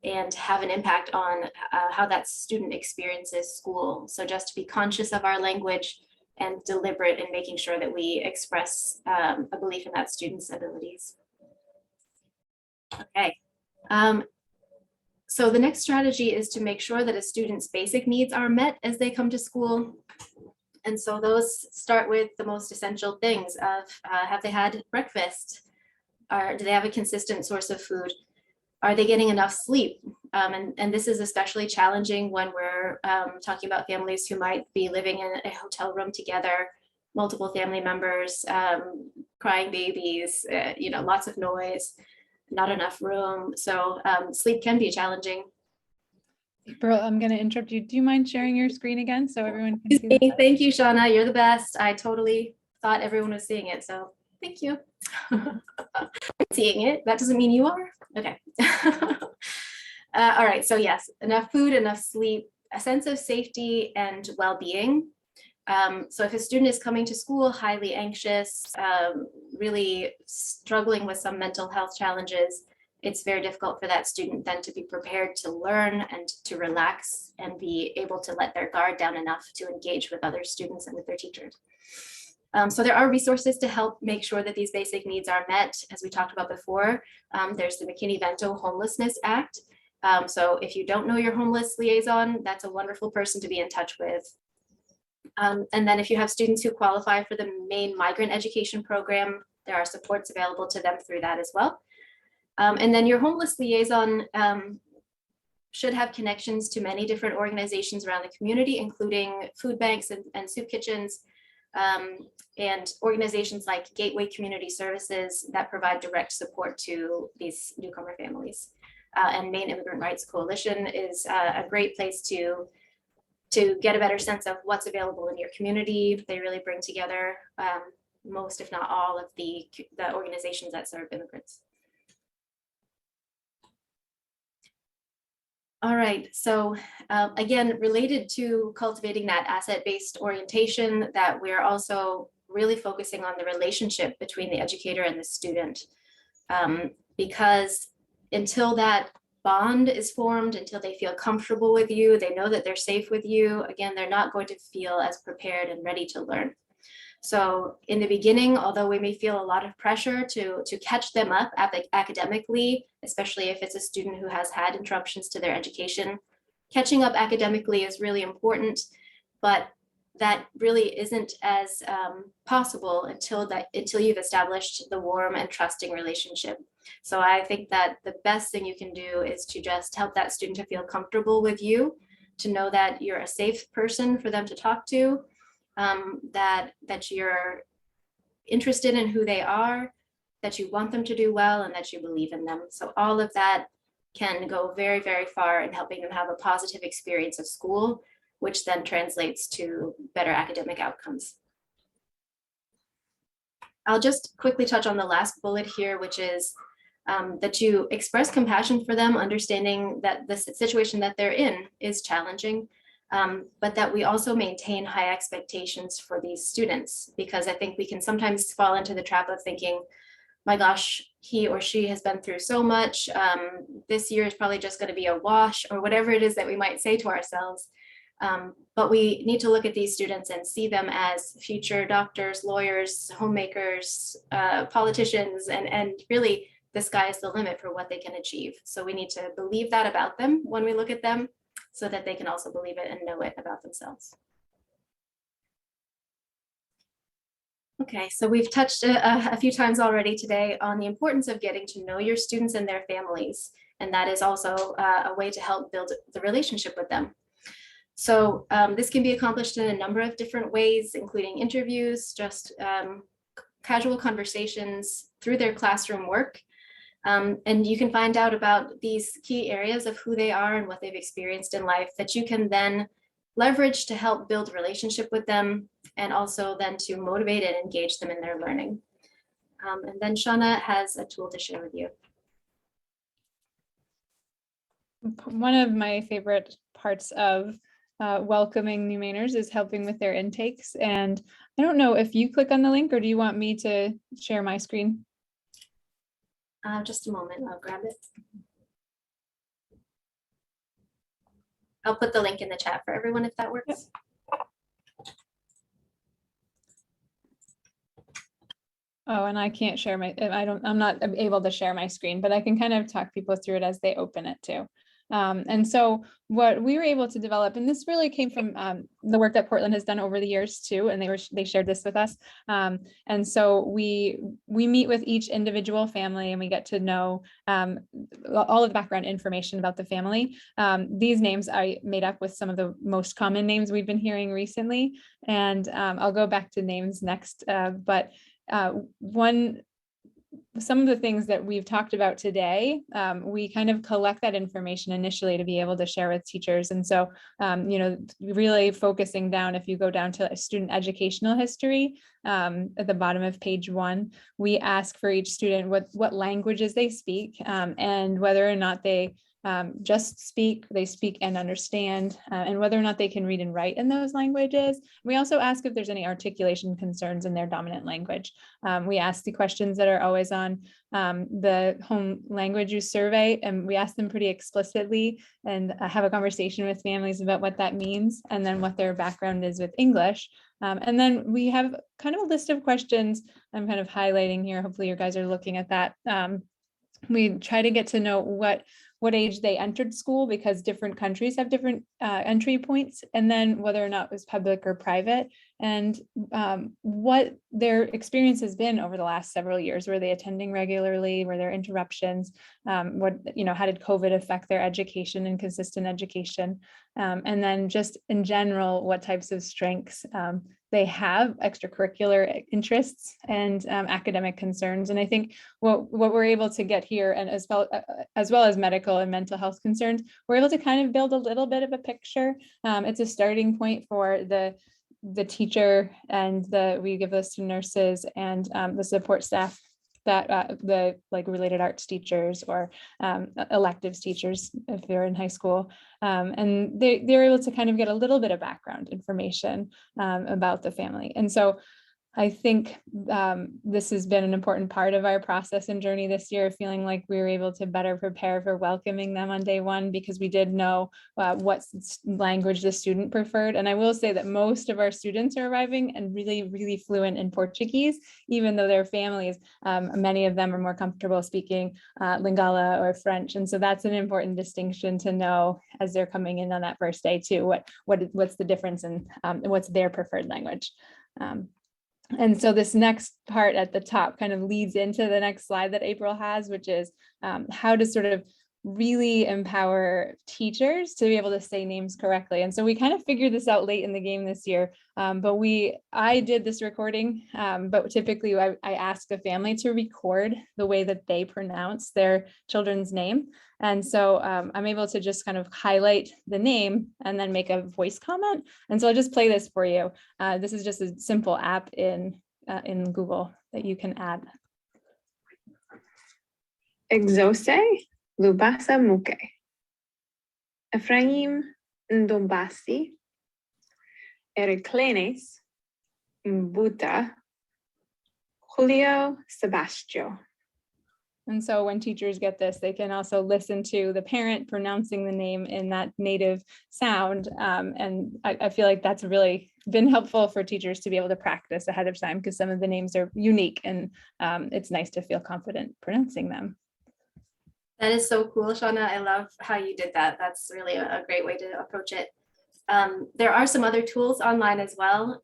and have an impact on how that student experiences school. So just to be conscious of our language and deliberate in making sure that we express a belief in that student's abilities. Okay. So the next strategy is to make sure that a student's basic needs are met as they come to school. And so those start with the most essential things of have they had breakfast? Do they have a consistent source of food? Are they getting enough sleep? And this is especially challenging when we're talking about families who might be living in a hotel room together, multiple family members, crying babies, lots of noise, not enough room. So sleep can be challenging. April, I'm going to interrupt you. Do you mind sharing your screen again so everyone can see that? Thank you, Shawna. You're the best. I totally thought everyone was seeing it. So thank you. Seeing it. That doesn't mean you are. Okay. All right. So yes, enough food, enough sleep, a sense of safety and well-being. So if a student is coming to school highly anxious, really struggling with some mental health challenges, it's very difficult for that student then to be prepared to learn and to relax and be able to let their guard down enough to engage with other students and with their teachers. So there are resources to help make sure that these basic needs are met. As we talked about before, there's the McKinney-Vento Homelessness Act. So if you don't know your homeless liaison, that's a wonderful person to be in touch with. And then if you have students who qualify for the main migrant education program, there are supports available to them through that as well. And then your homeless liaison should have connections to many different organizations around the community, including food banks and soup kitchens, and organizations like Gateway Community Services that provide direct support to these newcomer families. And Maine Immigrant Rights Coalition is a great place to get a better sense of what's available in your community. They really bring together most, if not all, of the organizations that serve immigrants. All right, so again, related to cultivating that asset-based orientation, that we're also really focusing on the relationship between the educator and the student. Because until that bond is formed, until they feel comfortable with you, they know that they're safe with you, again, they're not going to feel as prepared and ready to learn. So in the beginning, although we may feel a lot of pressure to catch them up academically, especially if it's a student who has had interruptions to their education, catching up academically is really important, but that really isn't as possible until you've established the warm and trusting relationship. So I think that the best thing you can do is to just help that student to feel comfortable with you, to know that you're a safe person for them to talk to, that you're interested in who they are, that you want them to do well, and that you believe in them. So all of that can go very, very far in helping them have a positive experience of school, which then translates to better academic outcomes. I'll just quickly touch on the last bullet here, which is that you express compassion for them, understanding that the situation that they're in is challenging, but that we also maintain high expectations for these students, because I think we can sometimes fall into the trap of thinking, my gosh, he or she has been through so much. This year is probably just going to be a wash, or whatever it is that we might say to ourselves. But we need to look at these students and see them as future doctors, lawyers, homemakers, politicians, and really the sky is the limit for what they can achieve. So we need to believe that about them when we look at them so that they can also believe it and know it about themselves. Okay, so we've touched a few times already today on the importance of getting to know your students and their families. And that is also a way to help build the relationship with them. So this can be accomplished in a number of different ways, including interviews, just casual conversations through their classroom work. And you can find out about these key areas of who they are and what they've experienced in life that you can then leverage to help build a relationship with them, and also then to motivate and engage them in their learning. And then Shawna has a tool to share with you. One of my favorite parts of welcoming new Mainers is helping with their intakes. And I don't know if you click on the link, or do you want me to share my screen? Just a moment, I'll grab it. I'll put the link in the chat for everyone if that works. Yep. Oh, and I can't share my, I'm not able to share my screen, but I can kind of talk people through it as they open it too. And so what we were able to develop, and this really came from the work that Portland has done over the years too, and they shared this with us. And so we meet with each individual family and we get to know all of the background information about the family. These names I made up with some of the most common names we've been hearing recently. And I'll go back to names next, but some of the things that we've talked about today, we kind of collect that information initially to be able to share with teachers. And so, really focusing down, if you go down to student educational history, at the bottom of page 1, we ask for each student what languages they speak, and whether or not they just speak, they speak and understand, and whether or not they can read and write in those languages. We also ask if there's any articulation concerns in their dominant language. We ask the questions that are always on the home language use survey, and we ask them pretty explicitly and have a conversation with families about what that means and then what their background is with English. And then we have kind of a list of questions I'm kind of highlighting here. Hopefully you guys are looking at that. We try to get to know what age they entered school, because different countries have different entry points, and then whether or not it was public or private, and what their experience has been over the last several years. Were they attending regularly? Were there interruptions? How did COVID affect their education and consistent education? And then just in general, what types of strengths they have, extracurricular interests, and academic concerns. And I think what we're able to get here, and as well as medical and mental health concerns, we're able to kind of build a little bit of a picture. It's a starting point for the teacher, and we give this to nurses and the support staff, that the related arts teachers or electives teachers if they're in high school, and they're able to kind of get a little bit of background information about the family. And so I think this has been an important part of our process and journey this year, feeling like we were able to better prepare for welcoming them on day 1, because we did know what language the student preferred. And I will say that most of our students are arriving and really, really fluent in Portuguese, even though their families, many of them are more comfortable speaking Lingala or French. And so that's an important distinction to know as they're coming in on that first day too, what's the difference in what's their preferred language. And so this next part at the top kind of leads into the next slide that April has, which is how to sort of really empower teachers to be able to say names correctly. And so we kind of figured this out late in the game this year, but I did this recording, but typically I ask the family to record the way that they pronounce their children's name. And so I'm able to just kind of highlight the name and then make a voice comment. And so I'll just play this for you. This is just a simple app in Google that you can add. Exose Lubasa Muke, Ephraim Ndombasi, Ericlenes Mbuta, Julio Sebastio, And so when teachers get this, they can also listen to the parent pronouncing the name in that native sound. And I feel like that's really been helpful for teachers to be able to practice ahead of time, because some of the names are unique, and it's nice to feel confident pronouncing them. That is so cool, Shawna. I love how you did that. That's really a great way to approach it. There are some other tools online as well,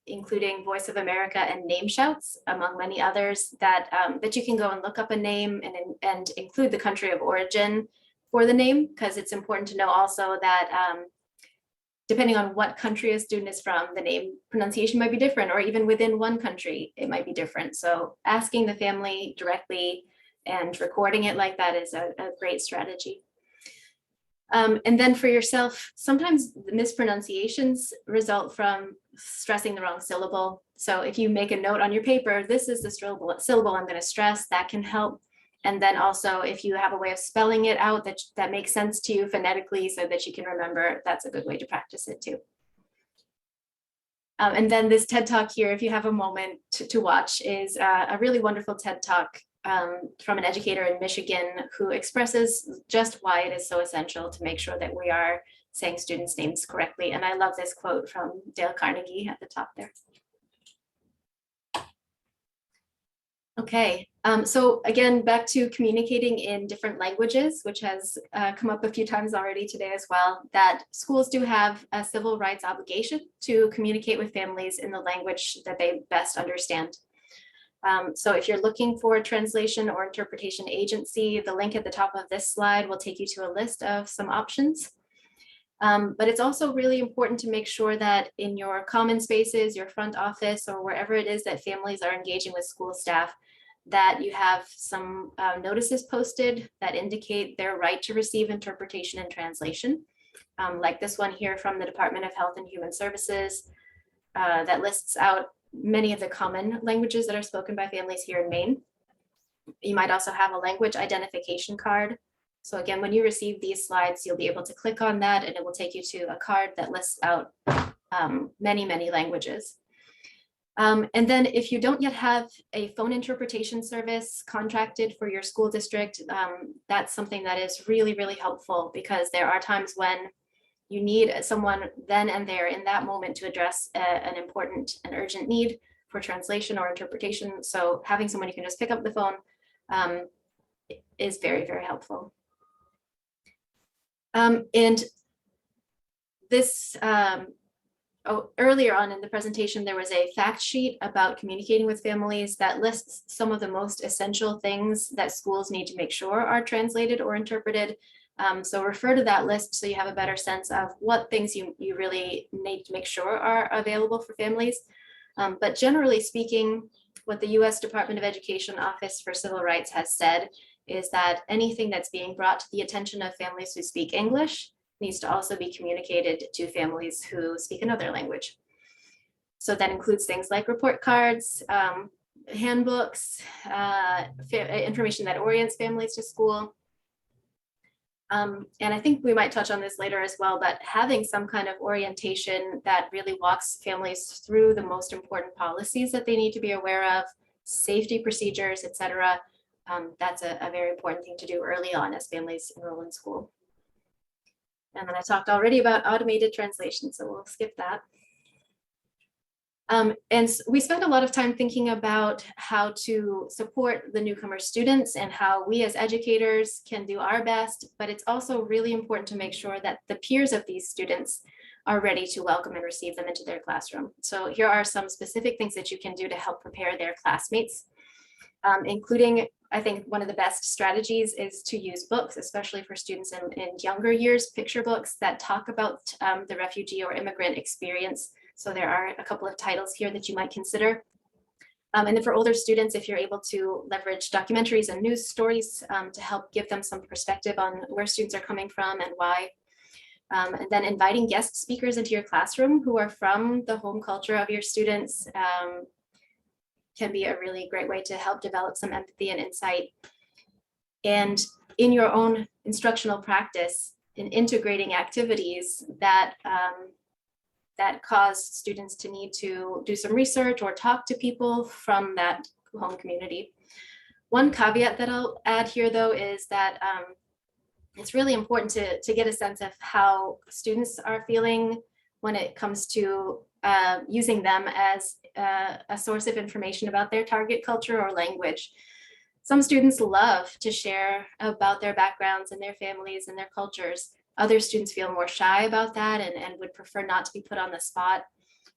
including Voice of America and Name Shouts, among many others, that that you can go and look up a name and include the country of origin for the name, because it's important to know also that depending on what country a student is from, the name pronunciation might be different, or even within one country, it might be different. So asking the family directly and recording it like that is a great strategy. And then for yourself, sometimes the mispronunciations result from stressing the wrong syllable. So if you make a note on your paper, this is the syllable I'm going to stress, that can help. And then also if you have a way of spelling it out that makes sense to you phonetically so that you can remember, that's a good way to practice it too. And then this TED Talk here, if you have a moment to watch, is a really wonderful TED Talk from an educator in Michigan who expresses just why it is so essential to make sure that we are saying students' names correctly. And I love this quote from Dale Carnegie at the top there. Okay, so again, back to communicating in different languages, which has come up a few times already today as well, that schools do have a civil rights obligation to communicate with families in the language that they best understand. So if you're looking for a translation or interpretation agency, the link at the top of this slide will take you to a list of some options. But it's also really important to make sure that in your common spaces, your front office, or wherever it is that families are engaging with school staff, that you have some notices posted that indicate their right to receive interpretation and translation, like this one here from the Department of Health and Human Services that lists out many of the common languages that are spoken by families here in Maine. You might also have a language identification card. So again, when you receive these slides, you'll be able to click on that and it will take you to a card that lists out many, many languages. And then if you don't yet have a phone interpretation service contracted for your school district, that's something that is really, really helpful, because there are times when you need someone then and there in that moment to address an important and urgent need for translation or interpretation. So having someone you can just pick up the phone is very, very helpful. And this, earlier on in the presentation, there was a fact sheet about communicating with families that lists some of the most essential things that schools need to make sure are translated or interpreted. So refer to that list so you have a better sense of what things you really need to make sure are available for families. But generally speaking, what the US Department of Education Office for Civil Rights has said is that anything that's being brought to the attention of families who speak English needs to also be communicated to families who speak another language. So that includes things like report cards, handbooks, information that orients families to school. And I think we might touch on this later as well, but having some kind of orientation that really walks families through the most important policies that they need to be aware of, safety procedures, et cetera. That's a very important thing to do early on as families enroll in school. And then I talked already about automated translation, so we'll skip that. And we spent a lot of time thinking about how to support the newcomer students and how we as educators can do our best, but it's also really important to make sure that the peers of these students are ready to welcome and receive them into their classroom. So here are some specific things that you can do to help prepare their classmates, including, I think one of the best strategies is to use books, especially for students in younger years, picture books that talk about the refugee or immigrant experience. So there are a couple of titles here that you might consider. And then for older students, if you're able to leverage documentaries and news stories to help give them some perspective on where students are coming from and why. And then inviting guest speakers into your classroom who are from the home culture of your students can be a really great way to help develop some empathy and insight. And in your own instructional practice, in integrating activities that that cause students to need to do some research or talk to people from that home community. One caveat that I'll add here, though, is that it's really important to get a sense of how students are feeling when it comes to using them as a source of information about their target culture or language. Some students love to share about their backgrounds and their families and their cultures. Other students feel more shy about that and would prefer not to be put on the spot.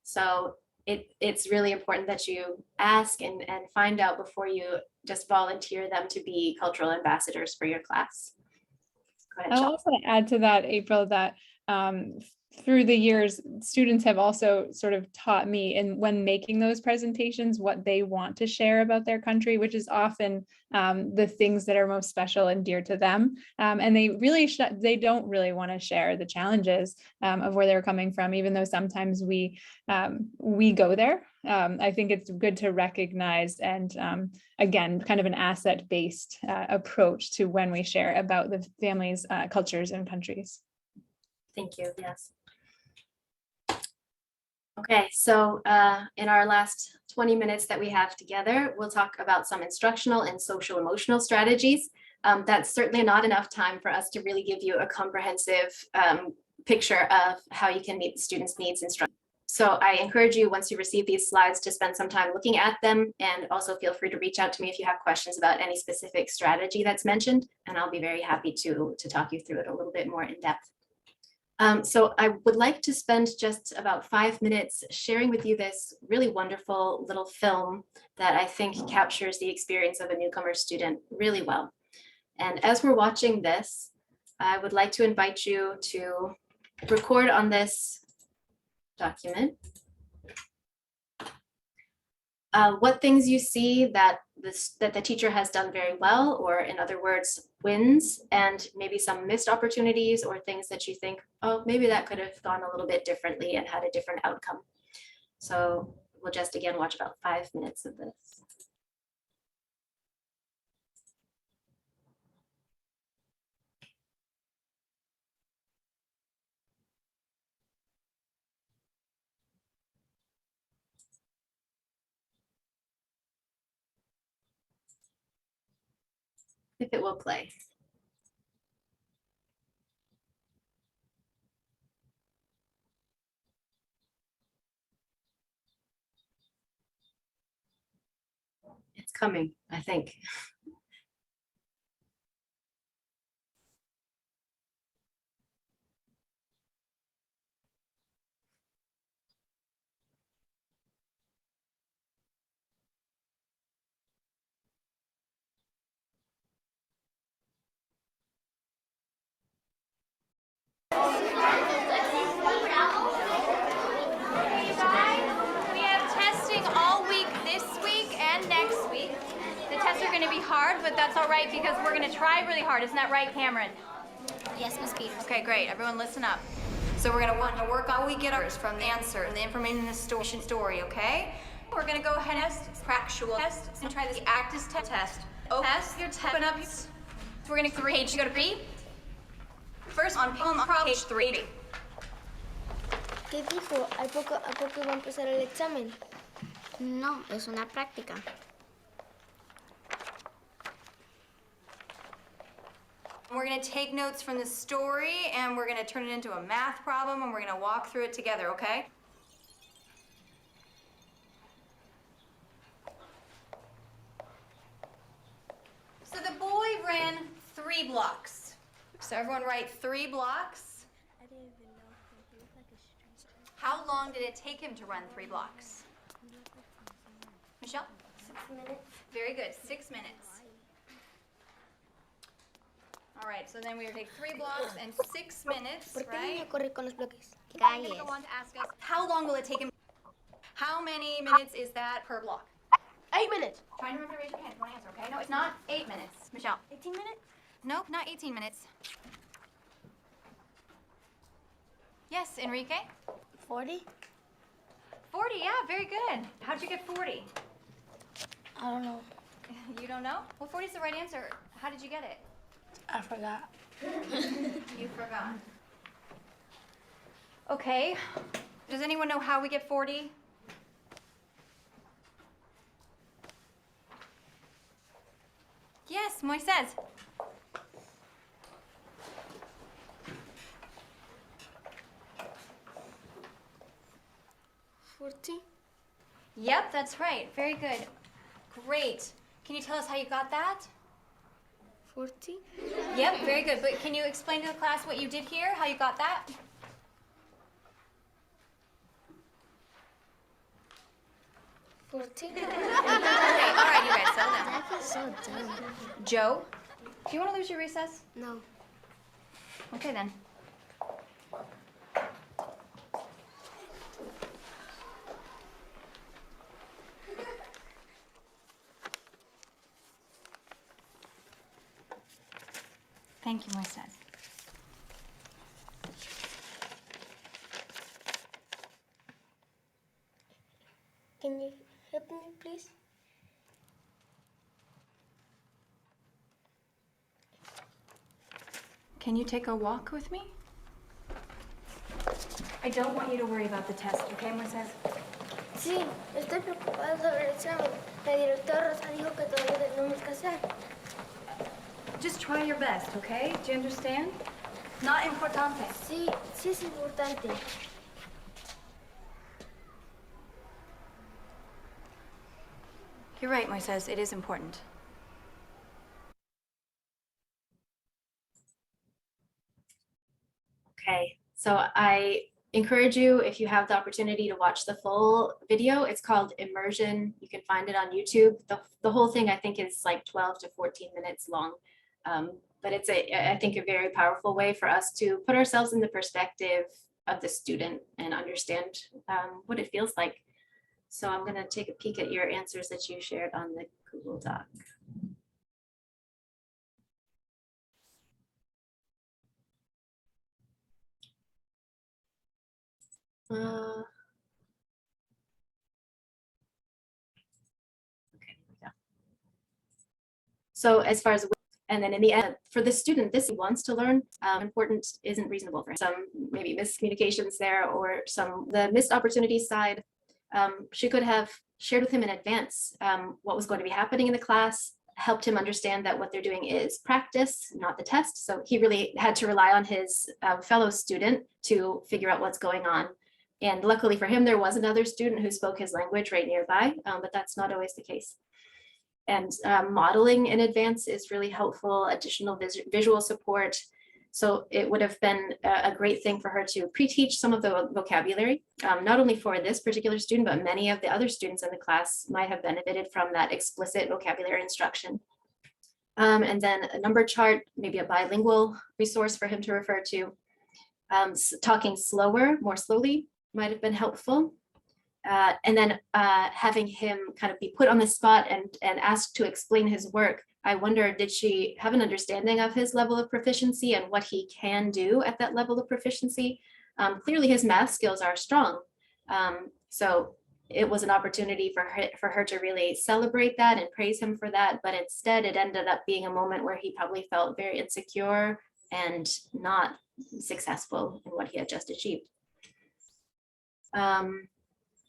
So it's really important that you ask and find out before you just volunteer them to be cultural ambassadors for your class. Go ahead, I'll Shawna. also add to that, April, that through the years, students have also sort of taught me, and when making those presentations, what they want to share about their country, which is often the things that are most special and dear to them. And they don't really want to share the challenges of where they're coming from, even though sometimes we go there. I think it's good to recognize and again, kind of an asset-based approach to when we share about the families, cultures, and countries. Thank you. Yes. Okay, so in our last 20 minutes that we have together, we'll talk about some instructional and social-emotional strategies. That's certainly not enough time for us to really give you a comprehensive picture of how you can meet the students' needs instruction. So I encourage you, once you receive these slides, to spend some time looking at them, and also feel free to reach out to me if you have questions about any specific strategy that's mentioned, and I'll be very happy to talk you through it a little bit more in depth. So I would like to spend just about 5 minutes sharing with you this really wonderful little film that I think captures the experience of a newcomer student really well. And as we're watching this, I would like to invite you to record on this document what things you see that the teacher has done very well, or in other words, wins, and maybe some missed opportunities or things that you think, oh, maybe that could have gone a little bit differently and had a different outcome. So we'll just again watch about 5 minutes of this. If it will play. It's coming, I think. We have testing all week this week and next week. The tests are going to be hard, but that's all right because we're going to try really hard. Isn't that right, Cameron? Yes, Ms. Peters. Okay, great. Everyone listen up. So we're going to want to work on we get ours from the answer and the information in the story, okay? We're going to go ahead and test, practical test, and try this actus test. Oh, test, your test, open up. So we're going to page, you go to 3. First on page 3. ¿Qué dijo? ¿A poco va a empezar el examen? No, es una práctica. We're going to take notes from the story and we're going to turn it into a math problem and we're going to walk through it together, okay? So the boy ran 3 blocks. So everyone write 3 blocks. I didn't even know. He looked like a stranger. How long did it take him to run 3 blocks? Michelle? 6 minutes. Very good, 6 minutes. All right, so then we take 3 blocks and 6 minutes, ¿Por qué right? niño corre con los bloques? I'm gonna go on to ask us, how long will it take him? How many minutes is that per block? 8 minutes. Try and remember to raise your hand if you want to answer, okay? No, it's not 8 minutes. Michelle? 18 minutes? Nope, not 18 minutes. Yes, Enrique? 40? 40, yeah, very good. How'd you get 40? I don't know. You don't know? Well, 40 is the right answer. How did you get it? I forgot. You forgot. Okay. Does anyone know how we get 40? Yes, Moises. Yep, that's right. Very good. Great. Can you tell us how you got that? 40. Yep, very good. But can you explain to the class what you did here, how you got that? 40. Okay, all right, you guys, settle down. I feel so dumb. Joe, do you want to lose your recess? No. Okay, then. Thank you, Moises. Can you help me, please? Can you take a walk with me? I don't want you to worry about the test, okay, Moises? Sí, estoy preocupada sobre el examen. La directora Rosa dijo que todavía tenemos que hacer. Just try your best, okay? Do you understand? Not importante. Sí, sí es importante. You're right, Moises. It is important. Okay, so I encourage you, if you have the opportunity, to watch the full video. It's called Immersion. You can find it on YouTube. The whole thing, I think, is like 12 to 14 minutes long. But it's I think, a very powerful way for us to put ourselves in the perspective of the student and understand what it feels like. So I'm going to take a peek at your answers that you shared on the Google Doc. Okay, here we go. So as far as, and then in the end, for the student, this he wants to learn, important isn't reasonable for him. Some maybe miscommunications there, or the missed opportunities side. She could have shared with him in advance what was going to be happening in the class, helped him understand that what they're doing is practice, not the test. So he really had to rely on his fellow student to figure out what's going on. And luckily for him, there was another student who spoke his language right nearby, but that's not always the case. And modeling in advance is really helpful, additional visual support. So it would have been a great thing for her to pre-teach some of the vocabulary, not only for this particular student, but many of the other students in the class might have benefited from that explicit vocabulary instruction. And then a number chart, maybe a bilingual resource for him to refer to. Talking slower, more slowly might have been helpful. And then having him kind of be put on the spot and asked to explain his work. I wonder, did she have an understanding of his level of proficiency and what he can do at that level of proficiency? Clearly his math skills are strong. So it was an opportunity for her to really celebrate that and praise him for that. But instead it ended up being a moment where he probably felt very insecure and not successful in what he had just achieved.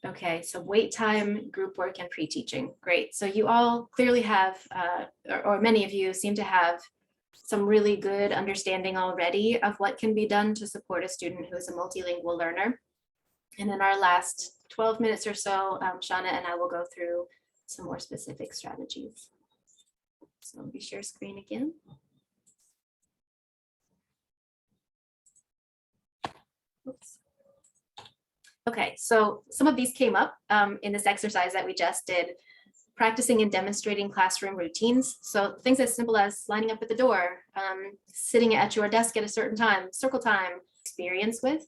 Okay, so wait time, group work, and pre-teaching. Great. So you all clearly have, or many of you seem to have some really good understanding already of what can be done to support a student who is a multilingual learner. And in our last 12 minutes or so, Shawna and I will go through some more specific strategies. So let me share screen again. Oops. Okay, so some of these came up in this exercise that we just did, practicing and demonstrating classroom routines. So things as simple as lining up at the door, sitting at your desk at a certain time, circle time, experience with.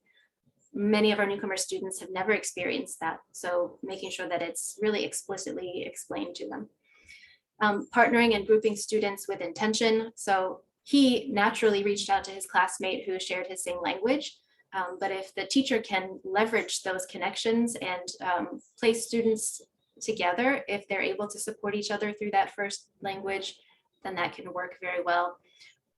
Many of our newcomer students have never experienced that. So making sure that it's really explicitly explained to them. Partnering and grouping students with intention. So he naturally reached out to his classmate who shared his same language. But if the teacher can leverage those connections and place students together, if they're able to support each other through that first language, then that can work very well.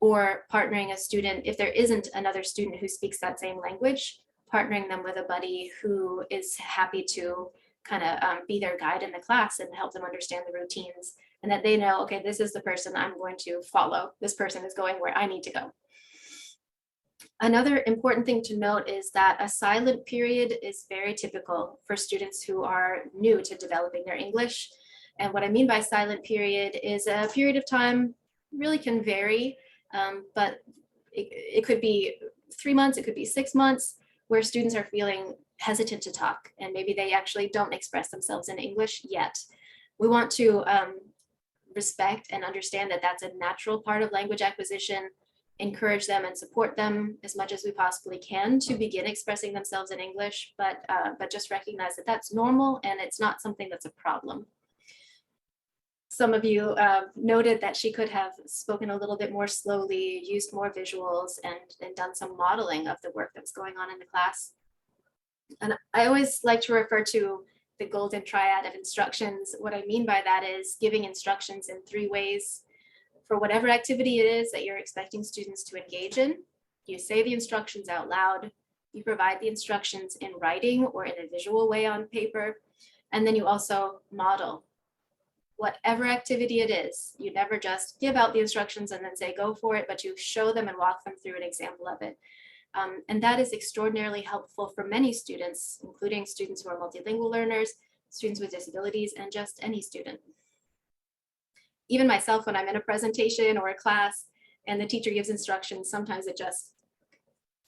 Or partnering a student, if there isn't another student who speaks that same language, partnering them with a buddy who is happy to kind of be their guide in the class and help them understand the routines. and that they know, okay, this is the person I'm going to follow. This person is going where I need to go. Another important thing to note is that a silent period is very typical for students who are new to developing their English. And what I mean by silent period is a period of time, really can vary, but it could be 3 months, it could be 6 months, where students are feeling hesitant to talk, and maybe they actually don't express themselves in English yet. We want to respect and understand that that's a natural part of language acquisition, encourage them and support them as much as we possibly can to begin expressing themselves in English, but just recognize that that's normal and it's not something that's a problem. Some of you noted that she could have spoken a little bit more slowly, used more visuals, and done some modeling of the work that was going on in the class. And I always like to refer to the golden triad of instructions. What I mean by that is giving instructions in 3 ways. For whatever activity it is that you're expecting students to engage in, you say the instructions out loud, you provide the instructions in writing or in a visual way on paper, and then you also model. Whatever activity it is, you never just give out the instructions and then say go for it, but you show them and walk them through an example of it. And that is extraordinarily helpful for many students, including students who are multilingual learners, students with disabilities, and just any student. Even myself, when I'm in a presentation or a class and the teacher gives instructions, sometimes it just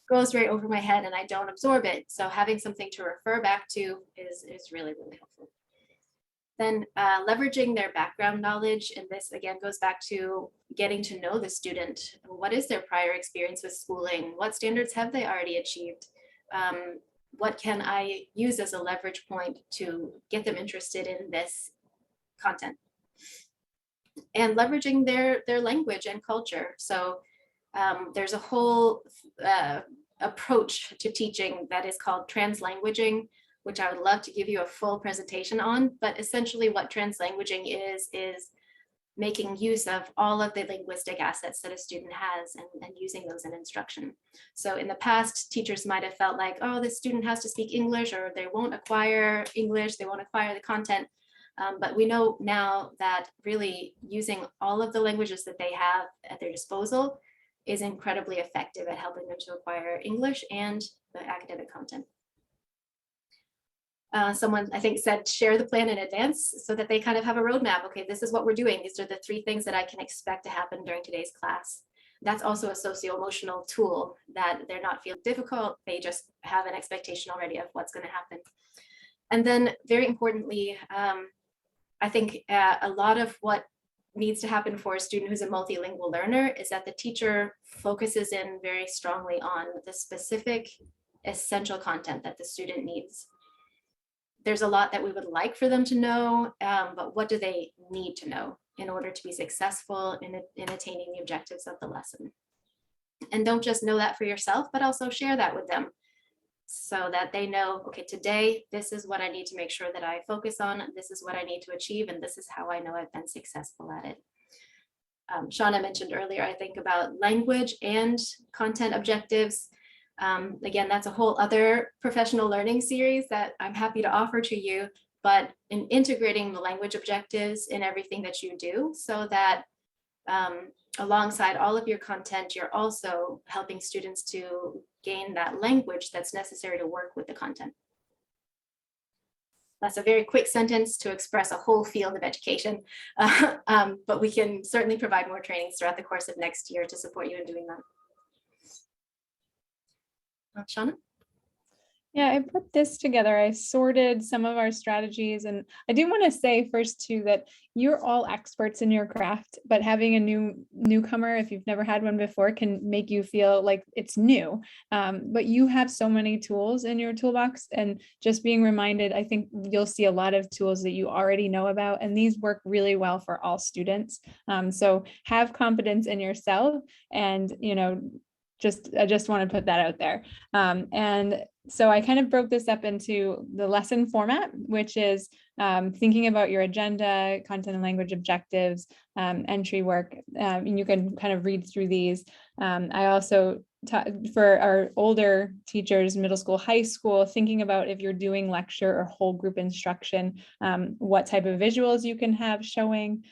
goes right over my head and I don't absorb it. So having something to refer back to is really, really helpful. Then leveraging their background knowledge, and this again goes back to getting to know the student. What is their prior experience with schooling? What standards have they already achieved? What can I use as a leverage point to get them interested in this content? And leveraging their language and culture. So there's a whole approach to teaching that is called translanguaging, which I would love to give you a full presentation on. But essentially what translanguaging is making use of all of the linguistic assets that a student has and using those in instruction. So in the past, teachers might have felt like, oh, this student has to speak English, or they won't acquire English, they won't acquire the content. But we know now that really using all of the languages that they have at their disposal is incredibly effective at helping them to acquire English and the academic content. Someone, I think, said share the plan in advance so that they kind of have a roadmap. Okay, this is what we're doing. These are the 3 things that I can expect to happen during today's class. That's also a socio-emotional tool, that they're not feeling difficult. They just have an expectation already of what's going to happen. And then very importantly, I think a lot of what needs to happen for a student who's a multilingual learner is that the teacher focuses in very strongly on the specific essential content that the student needs. There's a lot that we would like for them to know, but what do they need to know in order to be successful in attaining the objectives of the lesson? And don't just know that for yourself, but also share that with them so that they know, okay, today, this is what I need to make sure that I focus on, this is what I need to achieve, and this is how I know I've been successful at it. Shawna mentioned earlier, I think, about language and content objectives. Again, that's a whole other professional learning series that I'm happy to offer to you, but in integrating the language objectives in everything that you do, so that alongside all of your content, you're also helping students to gain that language that's necessary to work with the content. That's a very quick sentence to express a whole field of education, but we can certainly provide more trainings throughout the course of next year to support you in doing that. Shawna? Yeah, I put this together. I sorted some of our strategies, and I do want to say first too that you're all experts in your craft, but having a newcomer, if you've never had one before, can make you feel like it's new. But you have so many tools in your toolbox, and just being reminded, I think you'll see a lot of tools that you already know about, and these work really well for all students. So have confidence in yourself, and I just want to put that out there. And so I kind of broke this up into the lesson format, which is thinking about your agenda, content and language objectives, entry work. And you can kind of read through these. I also for our older teachers, middle school, high school, thinking about if you're doing lecture or whole group instruction, what type of visuals you can have showing.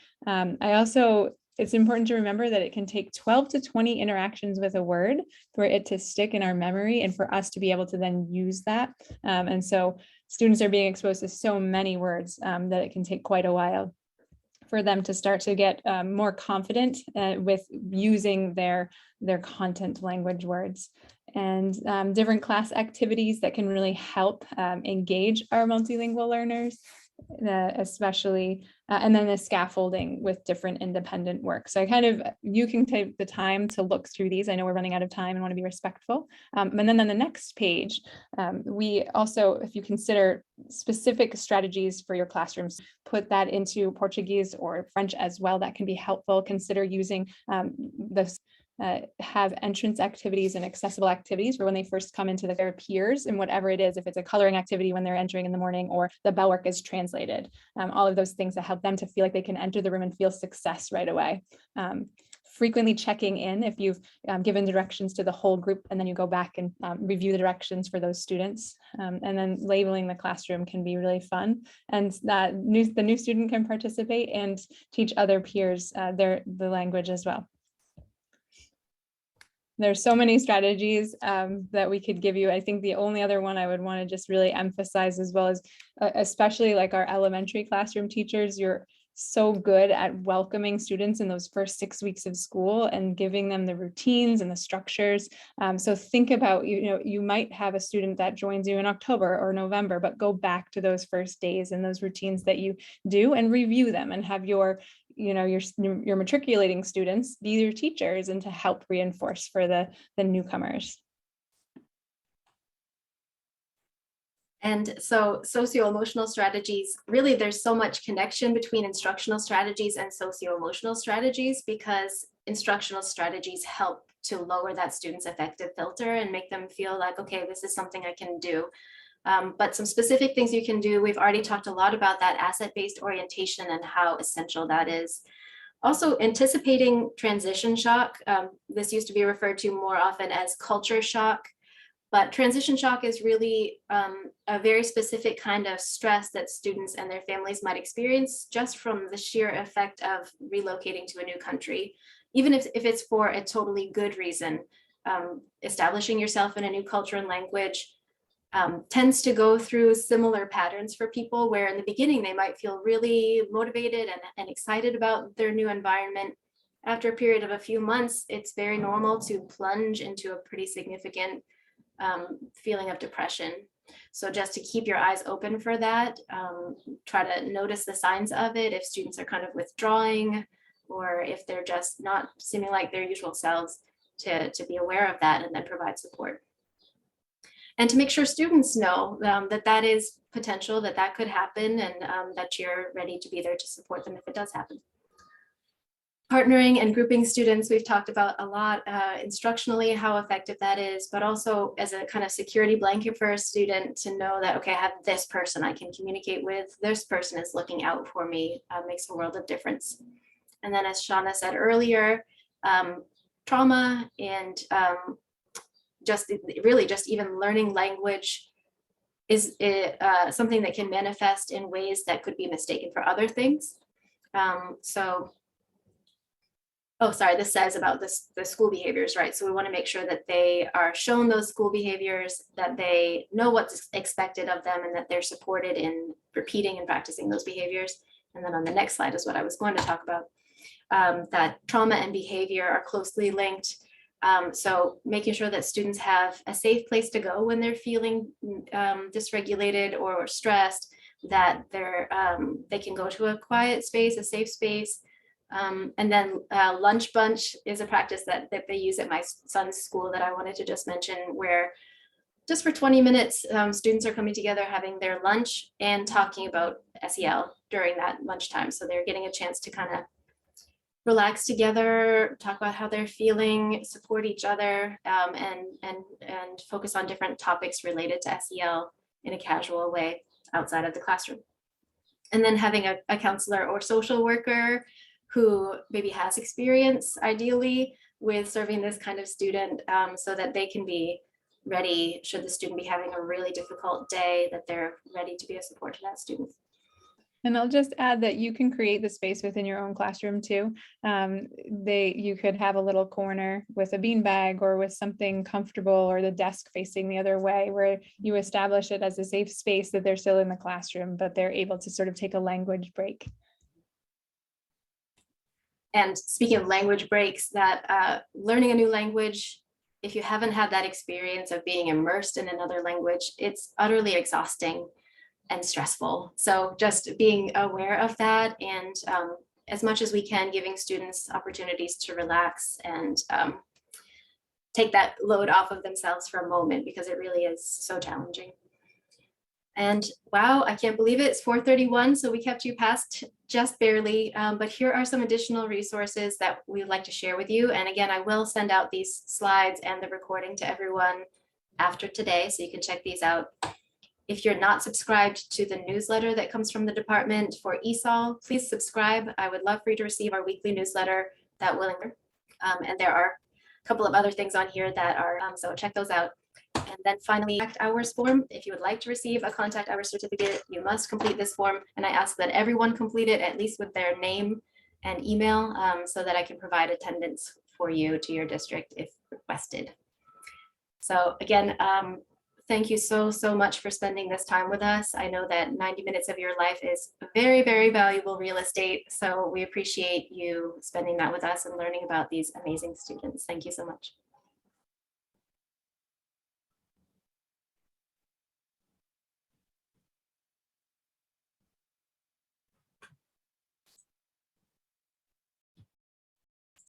It's important to remember that it can take 12 to 20 interactions with a word for it to stick in our memory and for us to be able to then use that. And so students are being exposed to so many words that it can take quite a while for them to start to get more confident with using their content language words. And different class activities that can really help engage our multilingual learners, especially, and then the scaffolding with different independent work. So you can take the time to look through these. I know we're running out of time and want to be respectful. And then on the next page, we also, if you consider specific strategies for your classrooms, put that into Portuguese or French as well. That can be helpful. Consider using have entrance activities and accessible activities for when they first come into their peers, and whatever it is, if it's a coloring activity when they're entering in the morning or the bell work is translated, all of those things that help them to feel like they can enter the room and feel success right away. Frequently checking in if you've given directions to the whole group, and then you go back and review the directions for those students. And then labeling the classroom can be really fun, and the new student can participate and teach other peers the language as well. There's so many strategies that we could give you. I think the only other one I would want to just really emphasize, as well as especially like our elementary classroom teachers, you're so good at welcoming students in those first 6 weeks of school and giving them the routines and the structures. So think about, you might have a student that joins you in October or November, but go back to those first days and those routines that you do and review them, and have your matriculating students be your teachers and to help reinforce for the newcomers. And so socio-emotional strategies, really there's so much connection between instructional strategies and socio-emotional strategies, because instructional strategies help to lower that student's affective filter and make them feel like, okay, this is something I can do. But some specific things you can do, we've already talked a lot about that asset-based orientation and how essential that is. Also, anticipating transition shock. This used to be referred to more often as culture shock. But transition shock is really a very specific kind of stress that students and their families might experience just from the sheer effect of relocating to a new country, even if it's for a totally good reason. Establishing yourself in a new culture and language tends to go through similar patterns for people, where in the beginning they might feel really motivated and excited about their new environment. After a period of a few months, it's very normal to plunge into a pretty significant feeling of depression. So just to keep your eyes open for that, try to notice the signs of it. If students are kind of withdrawing, or if they're just not seeming like their usual selves, to be aware of that and then provide support. And to make sure students know that is potential, that could happen, and that you're ready to be there to support them if it does happen. Partnering and grouping students, we've talked about a lot instructionally, how effective that is, but also as a kind of security blanket for a student to know that, okay, I have this person I can communicate with, this person is looking out for me, makes a world of difference. And then, as Shawna said earlier, trauma and just even learning language is something that can manifest in ways that could be mistaken for other things. This says about the school behaviors, right? So we want to make sure that they are shown those school behaviors, that they know what's expected of them, and that they're supported in repeating and practicing those behaviors. And then on the next slide is what I was going to talk about, that trauma and behavior are closely linked. So making sure that students have a safe place to go when they're feeling dysregulated or stressed, that they can go to a quiet space, a safe space. And then lunch bunch is a practice that they use at my son's school that I wanted to just mention, where just for 20 minutes, students are coming together, having their lunch and talking about SEL during that lunchtime. So they're getting a chance to kind of relax together, talk about how they're feeling, support each other, and focus on different topics related to SEL in a casual way outside of the classroom. And then having a counselor or social worker who maybe has experience, ideally, with serving this kind of student so that they can be ready should the student be having a really difficult day, that they're ready to be a support to that student. And I'll just add that you can create the space within your own classroom too. You could have a little corner with a beanbag or with something comfortable, or the desk facing the other way, where you establish it as a safe space that they're still in the classroom, but they're able to sort of take a language break. And speaking of language breaks, that learning a new language, if you haven't had that experience of being immersed in another language, it's utterly exhausting and stressful. So just being aware of that, and as much as we can, giving students opportunities to relax and take that load off of themselves for a moment, because it really is so challenging. And wow, I can't believe it, it's 4:31, so we kept you past just barely, but here are some additional resources that we'd like to share with you. And again, I will send out these slides and the recording to everyone after today, so you can check these out. If you're not subscribed to the newsletter that comes from the department for ESOL, please subscribe. I would love for you to receive our weekly newsletter that will, and there are a couple of other things on here that are, so check those out. And then finally, contact hours form. If you would like to receive a contact hours certificate, you must complete this form. And I ask that everyone complete it, at least with their name and email, so that I can provide attendance for you to your district if requested. So again, thank you so much for spending this time with us. I know that 90 minutes of your life is very, very valuable real estate. So we appreciate you spending that with us and learning about these amazing students. Thank you so much.